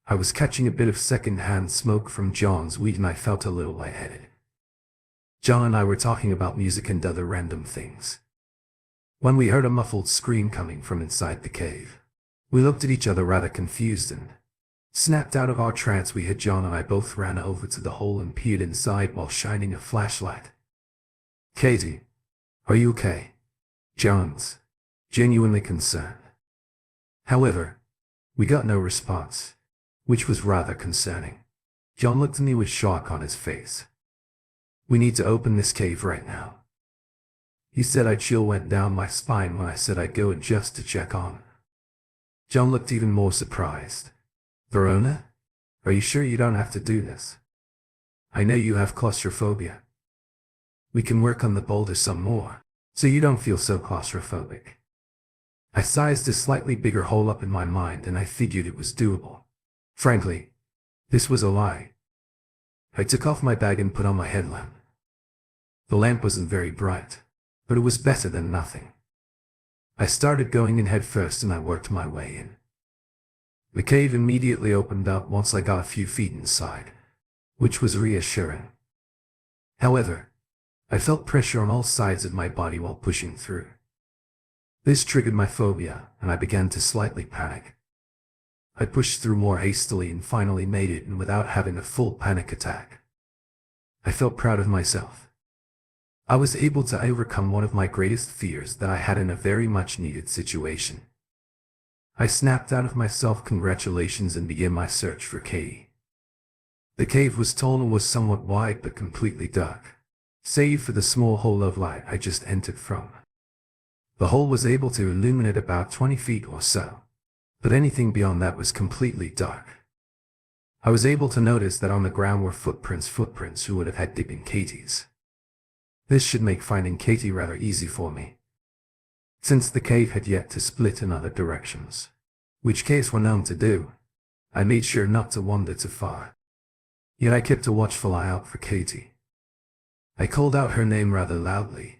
Speaker 1: I was catching a bit of second-hand smoke from John's weed and I felt a little lightheaded. John and I were talking about music and other random things, when we heard a muffled scream coming from inside the cave. We looked at each other rather confused and, snapped out of our trance we had, John and I both ran over to the hole and peered inside while shining a flashlight. Katie, are you okay? John's genuinely concerned. However, we got no response, which was rather concerning. John looked at me with shock on his face. We need to open this cave right now. He said a chill went down my spine when I said I'd go in just to check on. John looked even more surprised. Verona? Are you sure you don't have to do this? I know you have claustrophobia. We can work on the boulder some more, so you don't feel so claustrophobic. I sized a slightly bigger hole up in my mind and I figured it was doable. Frankly, this was a lie. I took off my bag and put on my headlamp. The lamp wasn't very bright, but it was better than nothing. I started going in head first and I worked my way in. The cave immediately opened up once I got a few feet inside, which was reassuring. However, I felt pressure on all sides of my body while pushing through. This triggered my phobia, and I began to slightly panic. I pushed through more hastily and finally made it, and without having a full panic attack. I felt proud of myself. I was able to overcome one of my greatest fears that I had in a very much needed situation. I snapped out of my self-congratulations and began my search for Katie. The cave was tall and was somewhat wide but completely dark, save for the small hole of light I just entered from. The hole was able to illuminate about 20 feet or so, but anything beyond that was completely dark. I was able to notice that on the ground were footprints who would have had to been Katie's. This should make finding Katie rather easy for me, since the cave had yet to split in other directions, which caves were known to do. I made sure not to wander too far. Yet I kept a watchful eye out for Katie. I called out her name rather loudly,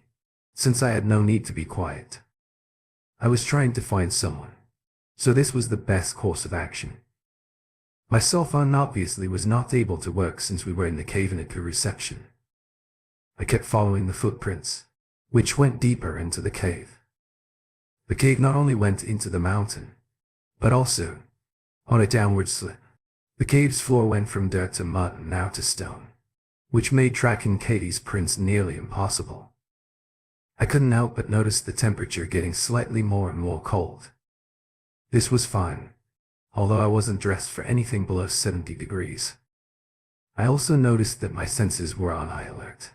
Speaker 1: since I had no need to be quiet. I was trying to find someone, so this was the best course of action. My cell phone obviously was not able to work since we were in the cave and had poor reception. I kept following the footprints, which went deeper into the cave. The cave not only went into the mountain, but also on a downward slope. The cave's floor went from dirt to mud and now to stone, which made tracking Katie's prints nearly impossible. I couldn't help but notice the temperature getting slightly more and more cold. This was fine, although I wasn't dressed for anything below 70 degrees. I also noticed that my senses were on high alert.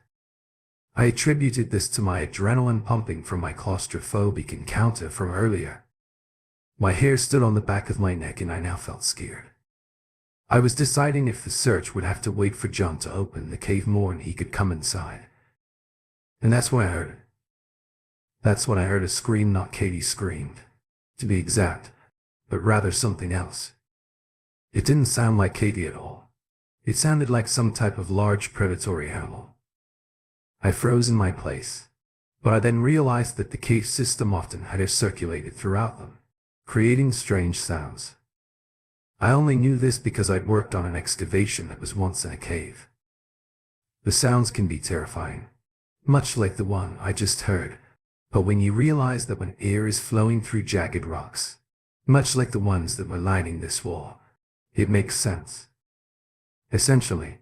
Speaker 1: I attributed this to my adrenaline pumping from my claustrophobic encounter from earlier. My hair stood on the back of my neck and I now felt scared. I was deciding if the search would have to wait for John to open the cave more and he could come inside. And that's when I heard it. That's when I heard a scream. Not Katie screamed, to be exact, but rather something else. It didn't sound like Katie at all. It sounded like some type of large predatory animal. I froze in my place, but I then realized that the cave system often had air circulated throughout them, creating strange sounds. I only knew this because I'd worked on an excavation that was once in a cave. The sounds can be terrifying, much like the one I just heard, but when you realize that when air is flowing through jagged rocks, much like the ones that were lining this wall, it makes sense. Essentially,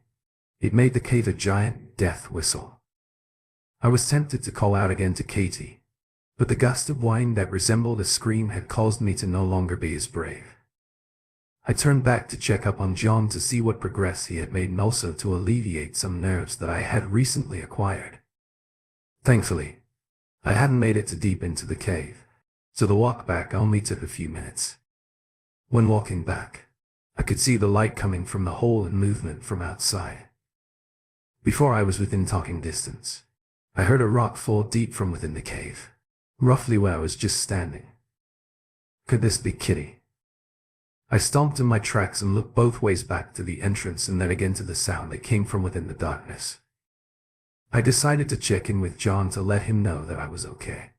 Speaker 1: it made the cave a giant death whistle. I was tempted to call out again to Katie, but the gust of wind that resembled a scream had caused me to no longer be as brave. I turned back to check up on John to see what progress he had made and also to alleviate some nerves that I had recently acquired. Thankfully, I hadn't made it too deep into the cave, so the walk back only took a few minutes. When walking back, I could see the light coming from the hole and movement from outside. Before I was within talking distance, I heard a rock fall deep from within the cave, roughly where I was just standing. Could this be Kitty? I stomped in my tracks and looked both ways back to the entrance and then again to the sound that came from within the darkness. I decided to check in with John to let him know that I was okay,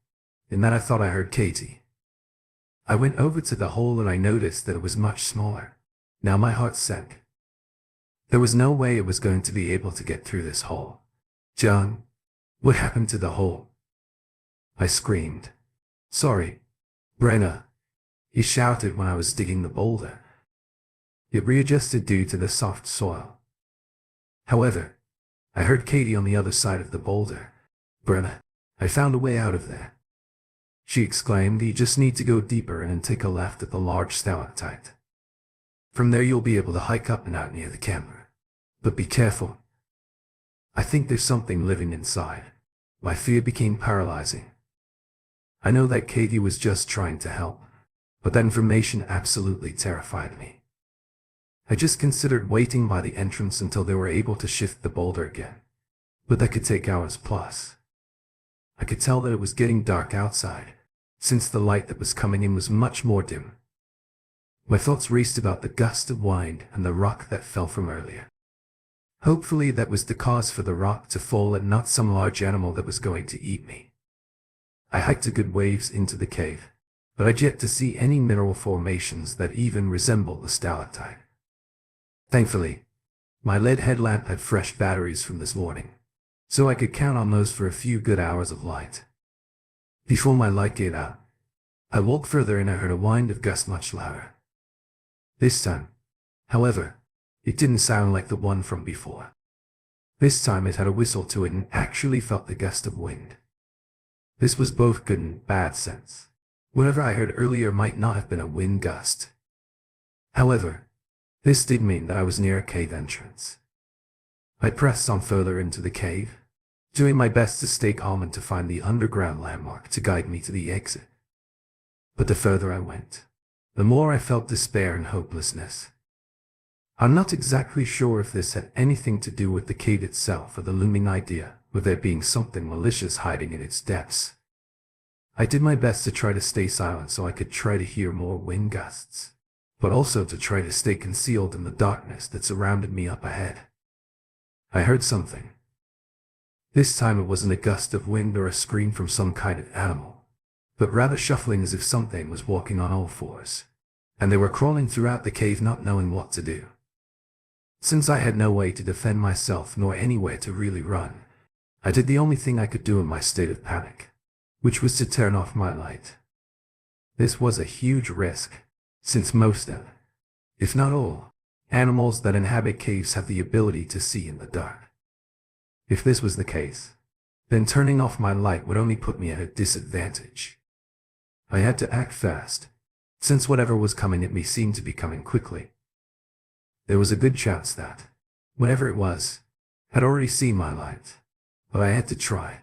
Speaker 1: and that I thought I heard Katie. I went over to the hole and I noticed that it was much smaller. Now my heart sank. There was no way it was going to be able to get through this hole. John, what happened to the hole? I screamed. Sorry, Brenna, he shouted when I was digging the boulder. It readjusted due to the soft soil. However, I heard Katie on the other side of the boulder. Brenna, I found a way out of there, she exclaimed. You just need to go deeper and then take a left at the large stalactite. From there you'll be able to hike up and out near the camera. But be careful. I think there's something living inside. My fear became paralyzing. I know that Katie was just trying to help, but that information absolutely terrified me. I just considered waiting by the entrance until they were able to shift the boulder again. but that could take hours plus. I could tell that it was getting dark outside, since the light that was coming in was much more dim. My thoughts raced about the gust of wind and the rock that fell from earlier. Hopefully that was the cause for the rock to fall and not some large animal that was going to eat me. I hiked a good ways into the cave, but I'd yet to see any mineral formations that even resembled the stalactite. Thankfully, my lead headlamp had fresh batteries from this morning, so I could count on those for a few good hours of light. Before my light gave out, I walked further and I heard a wind of gust much louder. This time, however, it didn't sound like the one from before. This time it had a whistle to it and actually felt the gust of wind. This was both good and bad sense. Whatever I heard earlier might not have been a wind gust. However, this did mean that I was near a cave entrance. I pressed on further into the cave, doing my best to stay calm and to find the underground landmark to guide me to the exit. But the further I went, the more I felt despair and hopelessness. I'm not exactly sure if this had anything to do with the cave itself or the looming idea of there being something malicious hiding in its depths. I did my best to try to stay silent so I could try to hear more wind gusts, but also to try to stay concealed in the darkness that surrounded me up ahead. I heard something. This time it wasn't a gust of wind or a scream from some kind of animal, but rather shuffling as if something was walking on all fours, and they were crawling throughout the cave not knowing what to do. Since I had no way to defend myself nor anywhere to really run, I did the only thing I could do in my state of panic, which was to turn off my light. This was a huge risk, since most of, if not all, animals that inhabit caves have the ability to see in the dark. If this was the case, then turning off my light would only put me at a disadvantage. I had to act fast, since whatever was coming at me seemed to be coming quickly. There was a good chance that, whatever it was, had already seen my light, but I had to try.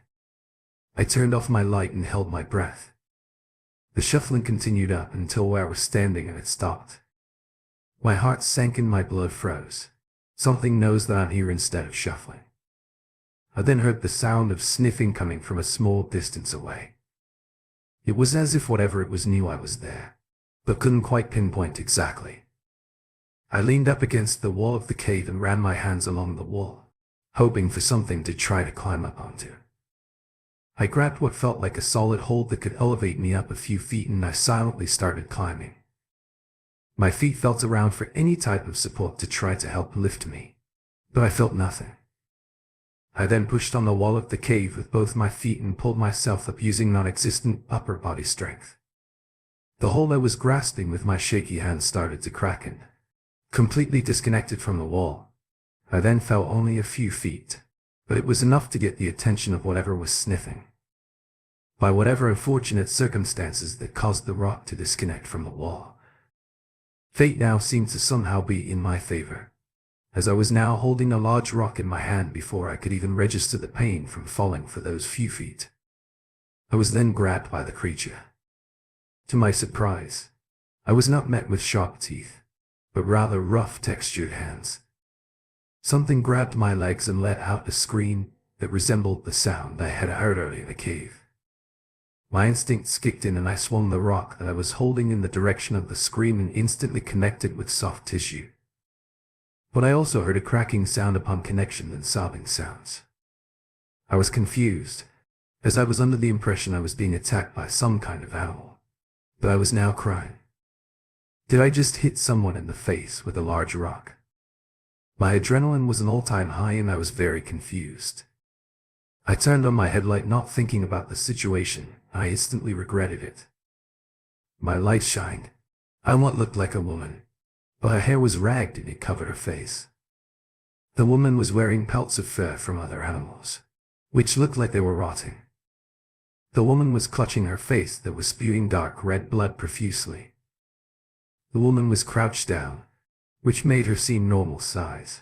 Speaker 1: I turned off my light and held my breath. The shuffling continued up until where I was standing and it stopped. My heart sank and my blood froze. Something knows that I'm here instead of shuffling. I then heard the sound of sniffing coming from a small distance away. It was as if whatever it was knew I was there, but couldn't quite pinpoint exactly. I leaned up against the wall of the cave and ran my hands along the wall, hoping for something to try to climb up onto. I grabbed what felt like a solid hold that could elevate me up a few feet and I silently started climbing. My feet felt around for any type of support to try to help lift me, but I felt nothing. I then pushed on the wall of the cave with both my feet and pulled myself up using non-existent upper body strength. The hold I was grasping with my shaky hands started to crack and, completely disconnected from the wall, I then fell only a few feet, but it was enough to get the attention of whatever was sniffing. By whatever unfortunate circumstances that caused the rock to disconnect from the wall, fate now seemed to somehow be in my favor, as I was now holding a large rock in my hand before I could even register the pain from falling for those few feet. I was then grabbed by the creature. To my surprise, I was not met with sharp teeth, but rather rough textured hands. Something grabbed my legs and let out a scream that resembled the sound I had heard earlier in the cave. My instincts kicked in and I swung the rock that I was holding in the direction of the scream and instantly connected with soft tissue. But I also heard a cracking sound upon connection and sobbing sounds. I was confused, as I was under the impression I was being attacked by some kind of animal, but I was now crying. Did I just hit someone in the face with a large rock? My adrenaline was an all-time high and I was very confused. I turned on my headlight not thinking about the situation. I instantly regretted it. My light shined on what looked like a woman, but her hair was ragged and it covered her face. The woman was wearing pelts of fur from other animals, which looked like they were rotting. The woman was clutching her face that was spewing dark red blood profusely. The woman was crouched down, which made her seem normal size,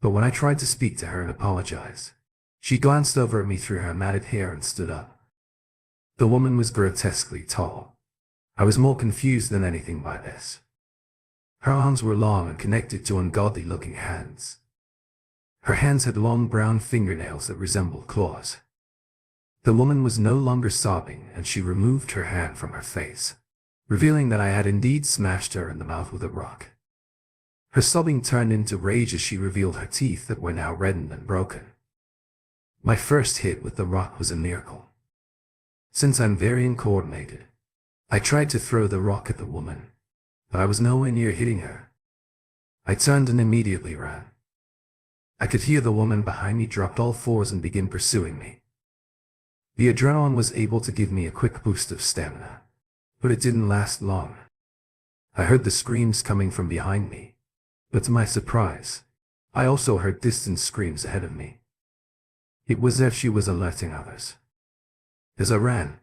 Speaker 1: but when I tried to speak to her and apologize, she glanced over at me through her matted hair and stood up. The woman was grotesquely tall. I was more confused than anything by this. Her arms were long and connected to ungodly-looking hands. Her hands had long brown fingernails that resembled claws. The woman was no longer sobbing, and she removed her hand from her face, revealing that I had indeed smashed her in the mouth with a rock. Her sobbing turned into rage as she revealed her teeth that were now reddened and broken. My first hit with the rock was a miracle. Since I'm very uncoordinated, I tried to throw the rock at the woman, but I was nowhere near hitting her. I turned and immediately ran. I could hear the woman behind me drop all fours and begin pursuing me. The adrenaline was able to give me a quick boost of stamina, but it didn't last long. I heard the screams coming from behind me, but to my surprise, I also heard distant screams ahead of me. It was as if she was alerting others. As I ran,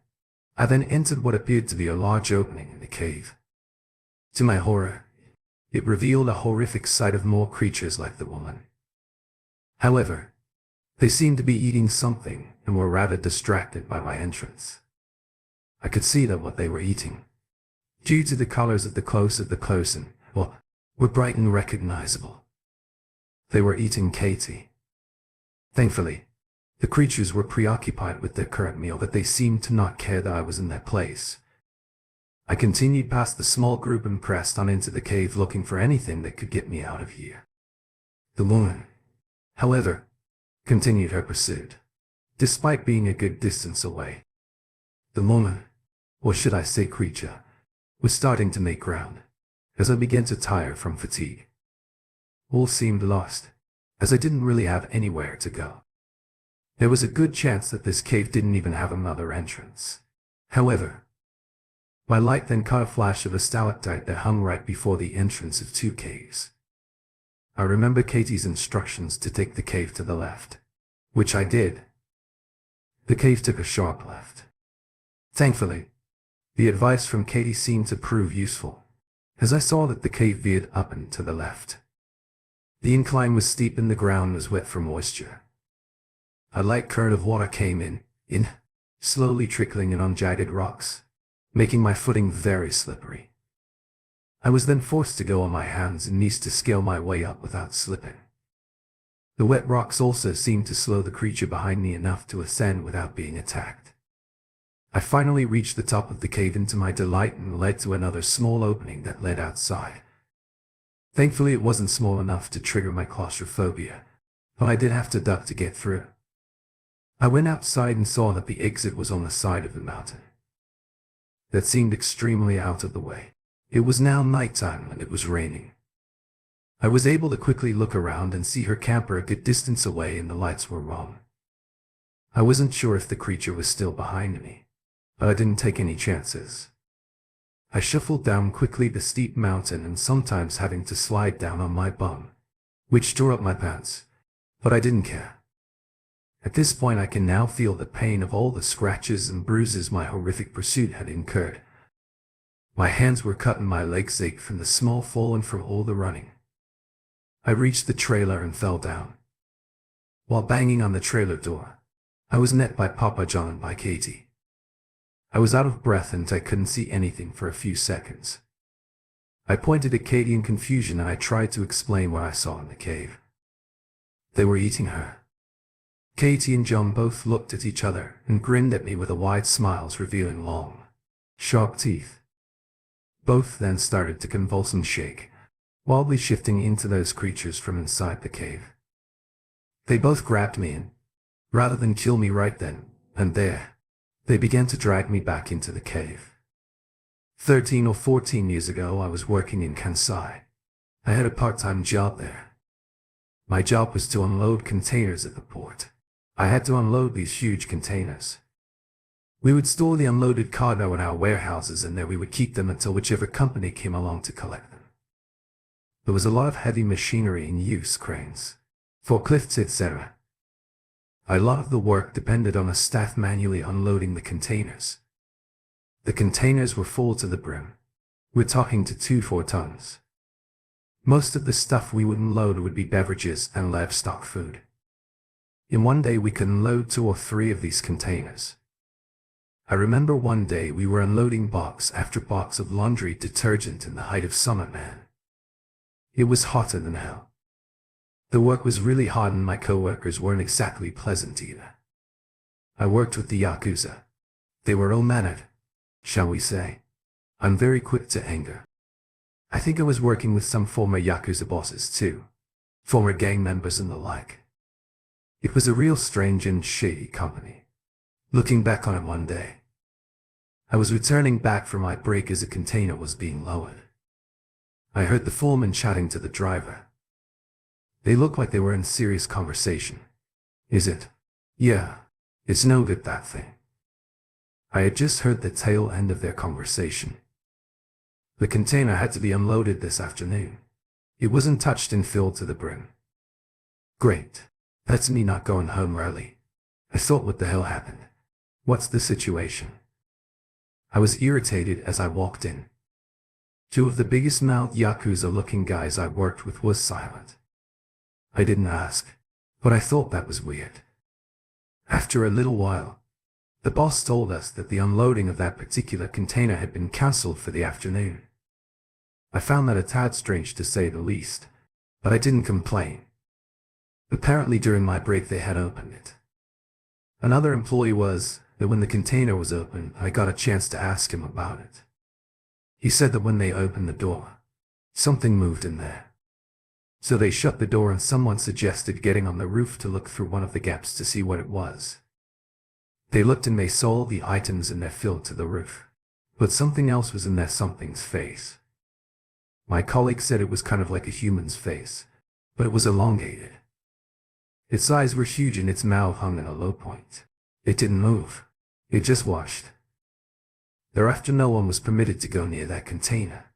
Speaker 1: I then entered what appeared to be a large opening in the cave. To my horror, it revealed a horrific sight of more creatures like the woman. However, they seemed to be eating something and were rather distracted by my entrance. I could see that what they were eating, due to the colors of the clothes of the clothing, were bright and recognizable. They were eating Katie. Thankfully, the creatures were preoccupied with their current meal that they seemed to not care that I was in their place. I continued past the small group and pressed on into the cave looking for anything that could get me out of here. The woman, however, continued her pursuit, despite being a good distance away. The woman, or should I say creature, was starting to make ground, as I began to tire from fatigue. All seemed lost, as I didn't really have anywhere to go. There was a good chance that this cave didn't even have another entrance. However, my light then caught a flash of a stalactite that hung right before the entrance of two caves. I remember Katie's instructions to take the cave to the left, which I did. The cave took a sharp left. Thankfully, the advice from Katie seemed to prove useful, as I saw that the cave veered up and to the left. The incline was steep and the ground was wet from moisture. A light current of water came in, slowly trickling in on jagged rocks, making my footing very slippery. I was then forced to go on my hands and knees to scale my way up without slipping. The wet rocks also seemed to slow the creature behind me enough to ascend without being attacked. I finally reached the top of the cave to my delight and led to another small opening that led outside. Thankfully it wasn't small enough to trigger my claustrophobia, but I did have to duck to get through. I went outside and saw that the exit was on the side of the mountain. That seemed extremely out of the way. It was now nighttime and it was raining. I was able to quickly look around and see her camper a good distance away and the lights were wrong. I wasn't sure if the creature was still behind me, but I didn't take any chances. I shuffled down quickly the steep mountain and sometimes having to slide down on my bum, which tore up my pants, but I didn't care. At this point I can now feel the pain of all the scratches and bruises my horrific pursuit had incurred. My hands were cut and my legs ached from the small fall and from all the running. I reached the trailer and fell down. While banging on the trailer door, I was met by Papa John and by Katie. I was out of breath and I couldn't see anything for a few seconds. I pointed at Katie in confusion and I tried to explain what I saw in the cave. They were eating her. Katie and John both looked at each other and grinned at me with wide smiles revealing long, sharp teeth. Both then started to convulse and shake, wildly shifting into those creatures from inside the cave. They both grabbed me and, rather than kill me right then and there, they began to drag me back into the cave. 13 or 14 years ago I was working in Kansai. I had a part-time job there. My job was to unload containers at the port. I had to unload these huge containers. We would store the unloaded cargo in our warehouses and there we would keep them until whichever company came along to collect them. There was a lot of heavy machinery in use, cranes, forklifts, etc. A lot of the work depended on a staff manually unloading the containers. The containers were full to the brim. We're talking to 2-4 tons. Most of the stuff we would unload would be beverages and livestock food. In one day we could unload 2 or 3 of these containers. I remember one day we were unloading box after box of laundry detergent in the height of summer, man. It was hotter than hell. The work was really hard and my coworkers weren't exactly pleasant either. I worked with the Yakuza. They were ill-mannered, shall we say. I'm very quick to anger. I think I was working with some former Yakuza bosses too. Former gang members and the like. It was a real strange and shady company. Looking back on it one day, I was returning back from my break as a container was being lowered. I heard the foreman chatting to the driver. They looked like they were in serious conversation. Is it? Yeah. It's no good, that thing. I had just heard the tail end of their conversation. The container had to be unloaded this afternoon. It wasn't touched and filled to the brim. Great. That's me not going home early. I thought, what the hell happened? What's the situation? I was irritated as I walked in. Two of the biggest mouthed Yakuza-looking guys I worked with was silent. I didn't ask, but I thought that was weird. After a little while, the boss told us that the unloading of that particular container had been cancelled for the afternoon. I found that a tad strange to say the least, but I didn't complain. Apparently during my break they had opened it. Another employee was that when the container was open, I got a chance to ask him about it. He said that when they opened the door, something moved in there. So they shut the door and someone suggested getting on the roof to look through one of the gaps to see what it was. They looked and they saw all the items in there filled to the roof. But something else was in there, something's face. My colleague said it was kind of like a human's face, but it was elongated. Its eyes were huge and its mouth hung in a low point. It didn't move. It just watched. Thereafter no one was permitted to go near that container.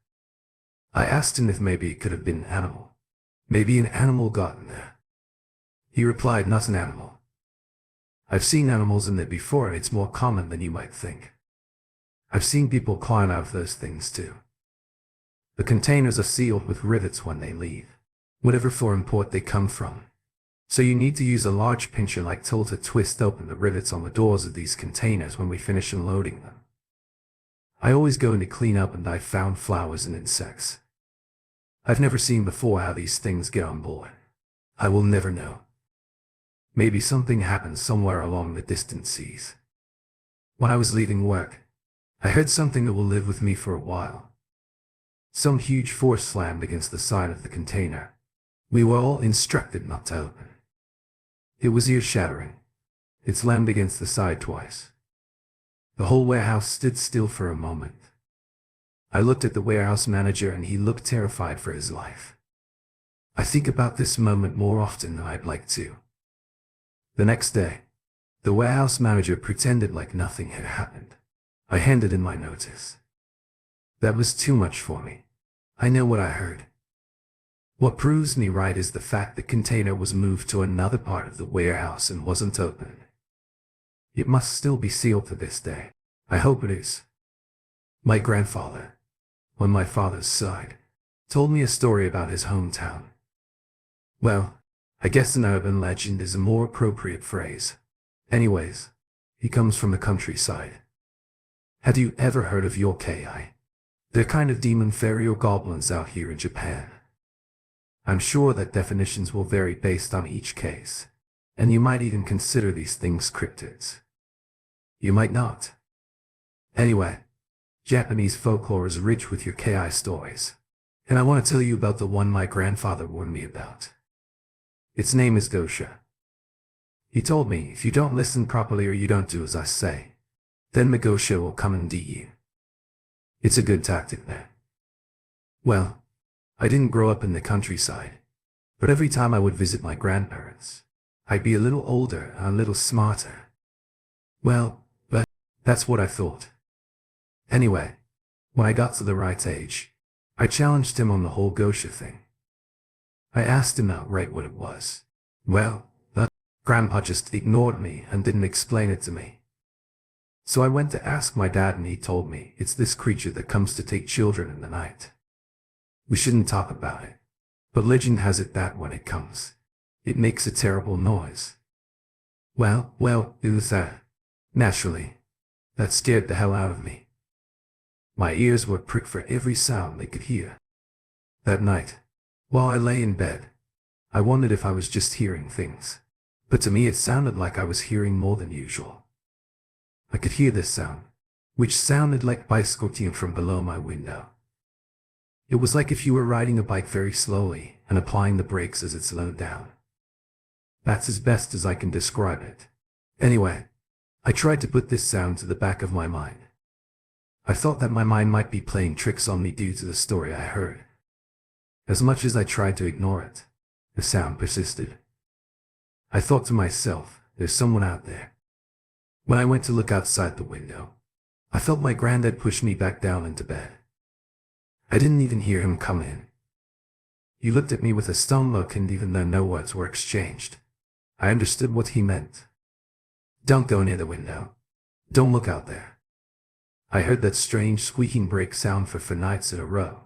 Speaker 1: I asked him if maybe it could have been an animal. Maybe an animal got in there. He replied, not an animal. I've seen animals in there before and it's more common than you might think. I've seen people climb out of those things too. The containers are sealed with rivets when they leave, whatever foreign port they come from. So you need to use a large pincher-like tool to twist open the rivets on the doors of these containers when we finish unloading them. I always go in to clean up and I've found flowers and insects. I've never seen before how these things get on board. I will never know. Maybe something happened somewhere along the distant seas. When I was leaving work, I heard something that will live with me for a while. Some huge force slammed against the side of the container. We were all instructed not to open. It was ear-shattering. It slammed against the side twice. The whole warehouse stood still for a moment. I looked at the warehouse manager and he looked terrified for his life. I think about this moment more often than I'd like to. The next day, the warehouse manager pretended like nothing had happened. I handed in my notice. That was too much for me. I know what I heard. What proves me right is the fact the container was moved to another part of the warehouse and wasn't opened. It must still be sealed to this day. I hope it is. My grandfather, on my father's side, told me a story about his hometown. Well, I guess an urban legend is a more appropriate phrase. Anyways, he comes from the countryside. Have you ever heard of yokai? They're kind of demon fairy or goblins out here in Japan. I'm sure that definitions will vary based on each case, and you might even consider these things cryptids. You might not. Anyway, Japanese folklore is rich with yokai stories, and I want to tell you about the one my grandfather warned me about. Its name is Gosha. He told me if you don't listen properly or you don't do as I say, then Magosha will come and eat you. It's a good tactic there. Well, I didn't grow up in the countryside, but every time I would visit my grandparents, I'd be a little older and a little smarter. Well, but that's what I thought. Anyway, when I got to the right age, I challenged him on the whole Gosha thing. I asked him outright what it was. Well, but Grandpa just ignored me and didn't explain it to me. So I went to ask my dad and he told me it's this creature that comes to take children in the night. We shouldn't talk about it, but legend has it that when it comes, it makes a terrible noise. Well, it was that. Naturally, that scared the hell out of me. My ears were pricked for every sound they could hear. That night, while I lay in bed, I wondered if I was just hearing things. But to me it sounded like I was hearing more than usual. I could hear this sound, which sounded like bicycle team from below my window. It was like if you were riding a bike very slowly and applying the brakes as it slowed down. That's as best as I can describe it. Anyway, I tried to put this sound to the back of my mind. I thought that my mind might be playing tricks on me due to the story I heard. As much as I tried to ignore it, the sound persisted. I thought to myself, there's someone out there. When I went to look outside the window, I felt my granddad push me back down into bed. I didn't even hear him come in. He looked at me with a stone look, and even though no words were exchanged, I understood what he meant. Don't go near the window. Don't look out there. I heard that strange squeaking brake sound for 4 nights in a row.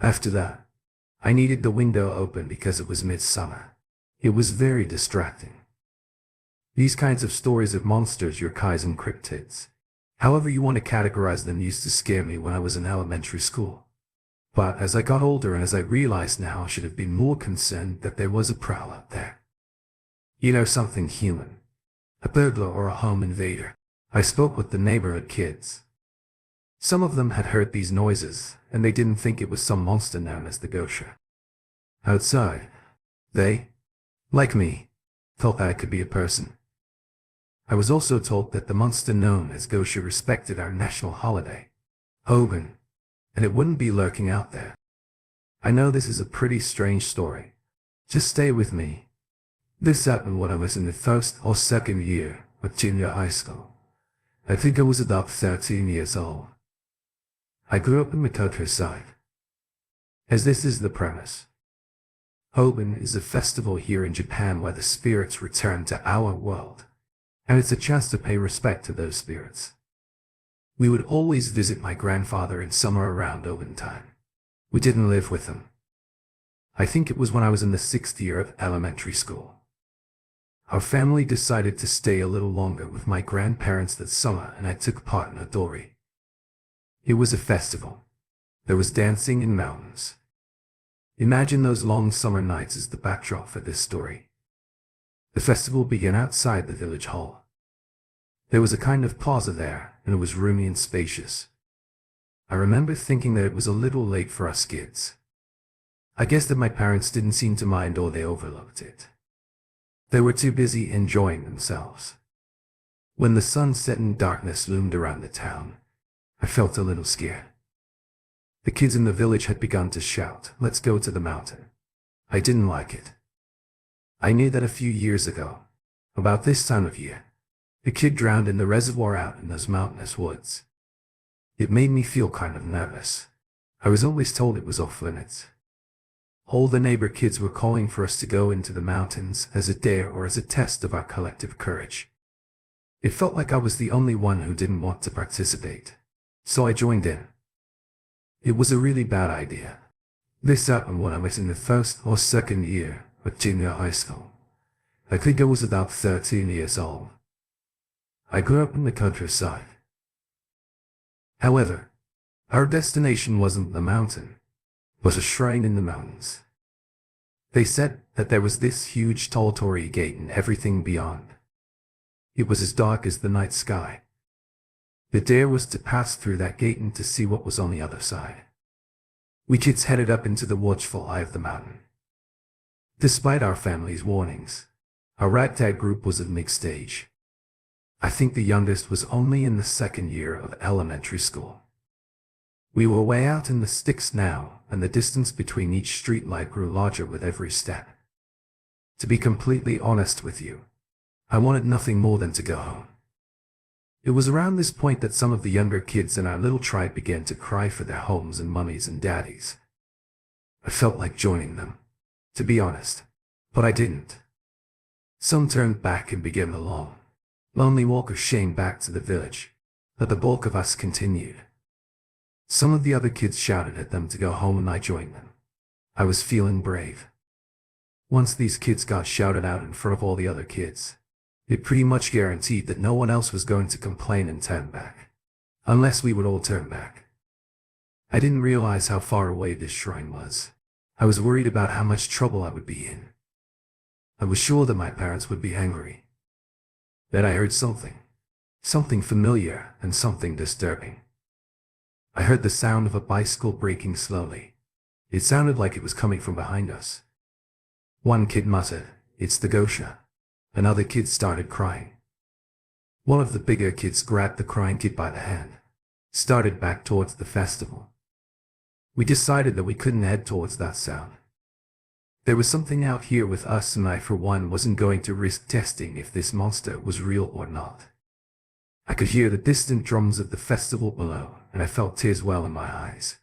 Speaker 1: After that, I needed the window open because it was midsummer. It was very distracting. These kinds of stories of monsters, yokais and cryptids, however you want to categorize them, used to scare me when I was in elementary school. But as I got older and as I realized now, I should have been more concerned that there was a prowl out there. You know, something human. A burglar or a home invader. I spoke with the neighborhood kids. Some of them had heard these noises, and they didn't think it was some monster known as the Gosha. Outside, they, like me, thought that it could be a person. I was also told that the monster known as Gosha respected our national holiday, Hogan, and it wouldn't be lurking out there. I know this is a pretty strange story. Just stay with me. This happened when I was in the 1st or 2nd year of junior high school. I think I was about 13 years old. I grew up in the countryside. As this is the premise. Hogan is a festival here in Japan where the spirits return to our world, and it's a chance to pay respect to those spirits. We would always visit my grandfather in summer around Hogan time. We didn't live with him. I think it was when I was in the 6th year of elementary school. Our family decided to stay a little longer with my grandparents that summer, and I took part in a dori. It was a festival. There was dancing in mountains. Imagine those long summer nights as the backdrop for this story. The festival began outside the village hall. There was a kind of plaza there, and it was roomy and spacious. I remember thinking that it was a little late for us kids. I guess that my parents didn't seem to mind, or they overlooked it. They were too busy enjoying themselves. When the sun set and darkness loomed around the town, I felt a little scared. The kids in the village had begun to shout, "Let's go to the mountain." I didn't like it. I knew that a few years ago, about this time of year, a kid drowned in the reservoir out in those mountainous woods. It made me feel kind of nervous. I was always told it was off limits. All the neighbor kids were calling for us to go into the mountains as a dare or as a test of our collective courage. It felt like I was the only one who didn't want to participate, so I joined in. It was a really bad idea. This happened when I was in the 1st or 2nd year of junior high school. I think I was about 13 years old. I grew up in the countryside. However, our destination wasn't the mountain, but a shrine in the mountains. They said that there was this huge tall torii gate and everything beyond. It was as dark as the night sky. The dare was to pass through that gate and to see what was on the other side. We kids headed up into the watchful eye of the mountain. Despite our family's warnings, our ragtag group was of mixed age. I think the youngest was only in the 2nd year of elementary school. We were way out in the sticks now, and the distance between each street light grew larger with every step. To be completely honest with you, I wanted nothing more than to go home. It was around this point that some of the younger kids in our little tribe began to cry for their homes and mummies and daddies. I felt like joining them, to be honest, but I didn't. Some turned back and began the long, lonely walk of shame back to the village, but the bulk of us continued. Some of the other kids shouted at them to go home, and I joined them. I was feeling brave. Once these kids got shouted out in front of all the other kids, it pretty much guaranteed that no one else was going to complain and turn back, unless we would all turn back. I didn't realize how far away this shrine was. I was worried about how much trouble I would be in. I was sure that my parents would be angry. Then I heard something. Something familiar and something disturbing. I heard the sound of a bicycle braking slowly. It sounded like it was coming from behind us. One kid muttered, "It's the Gosha." Another kid started crying. One of the bigger kids grabbed the crying kid by the hand, started back towards the festival. We decided that we couldn't head towards that sound. There was something out here with us, and I for one wasn't going to risk testing if this monster was real or not. I could hear the distant drums of the festival below, and I felt tears well in my eyes.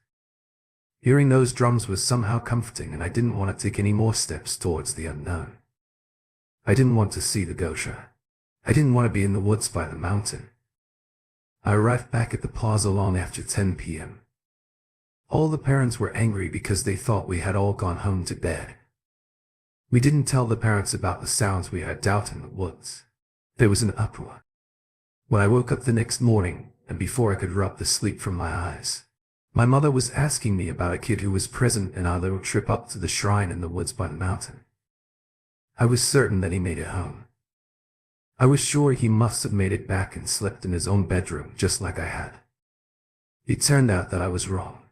Speaker 1: Hearing those drums was somehow comforting, and I didn't want to take any more steps towards the unknown. I didn't want to see the Gosha. I didn't want to be in the woods by the mountain. I arrived back at the plaza long after 10 p.m. All the parents were angry because they thought we had all gone home to bed. We didn't tell the parents about the sounds we heard out in the woods. There was an uproar. When I woke up the next morning, and before I could rub the sleep from my eyes, my mother was asking me about a kid who was present in our little trip up to the shrine in the woods by the mountain. I was certain that he made it home. I was sure he must have made it back and slept in his own bedroom just like I had. It turned out that I was wrong.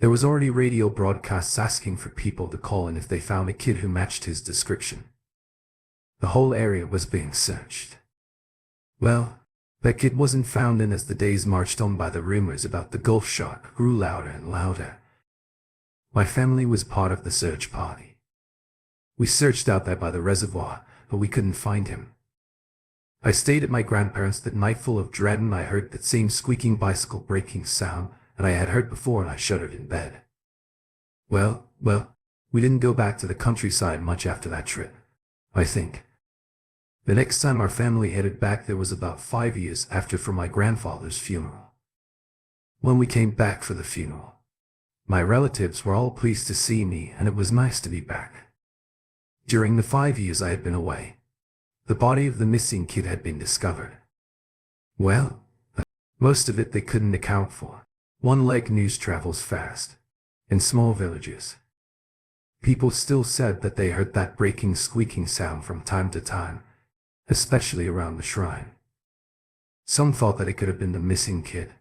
Speaker 1: There was already radio broadcasts asking for people to call in if they found a kid who matched his description. The whole area was being searched. Well, that kid wasn't found, and as the days marched on by, the rumors about the golf shot grew louder and louder. My family was part of the search party. We searched out there by the reservoir, but we couldn't find him. I stayed at my grandparents' that night full of dread, and I heard that same squeaking bicycle braking sound that I had heard before, and I shuddered in bed. Well, we didn't go back to the countryside much after that trip, I think. The next time our family headed back there was about 5 years after, for my grandfather's funeral. When we came back for the funeral, my relatives were all pleased to see me, and it was nice to be back. During the 5 years I had been away, the body of the missing kid had been discovered. Well, most of it they couldn't account for. One-leg news travels fast. In small villages, people still said that they heard that breaking, squeaking sound from time to time, especially around the shrine. Some thought that it could have been the missing kid.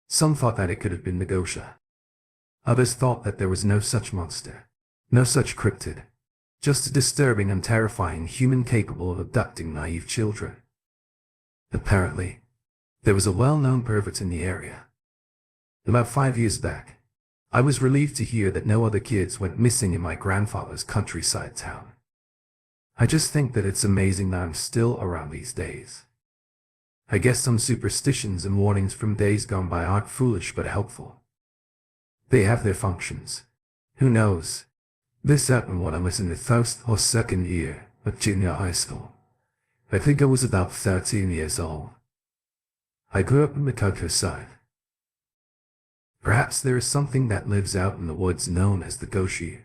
Speaker 1: Some thought that it could have been the Gosha. Others thought that there was no such monster, no such cryptid, just a disturbing and terrifying human capable of abducting naive children. Apparently, there was a well-known pervert in the area. About 5 years back, I was relieved to hear that no other kids went missing in my grandfather's countryside town. I just think that it's amazing that I'm still around these days. I guess some superstitions and warnings from days gone by aren't foolish but helpful. They have their functions. Who knows? This happened when I was in the first or second year of junior high school. I think I was about 13 years old. I grew up in the countryside. Perhaps there is something that lives out in the woods known as the Goshi,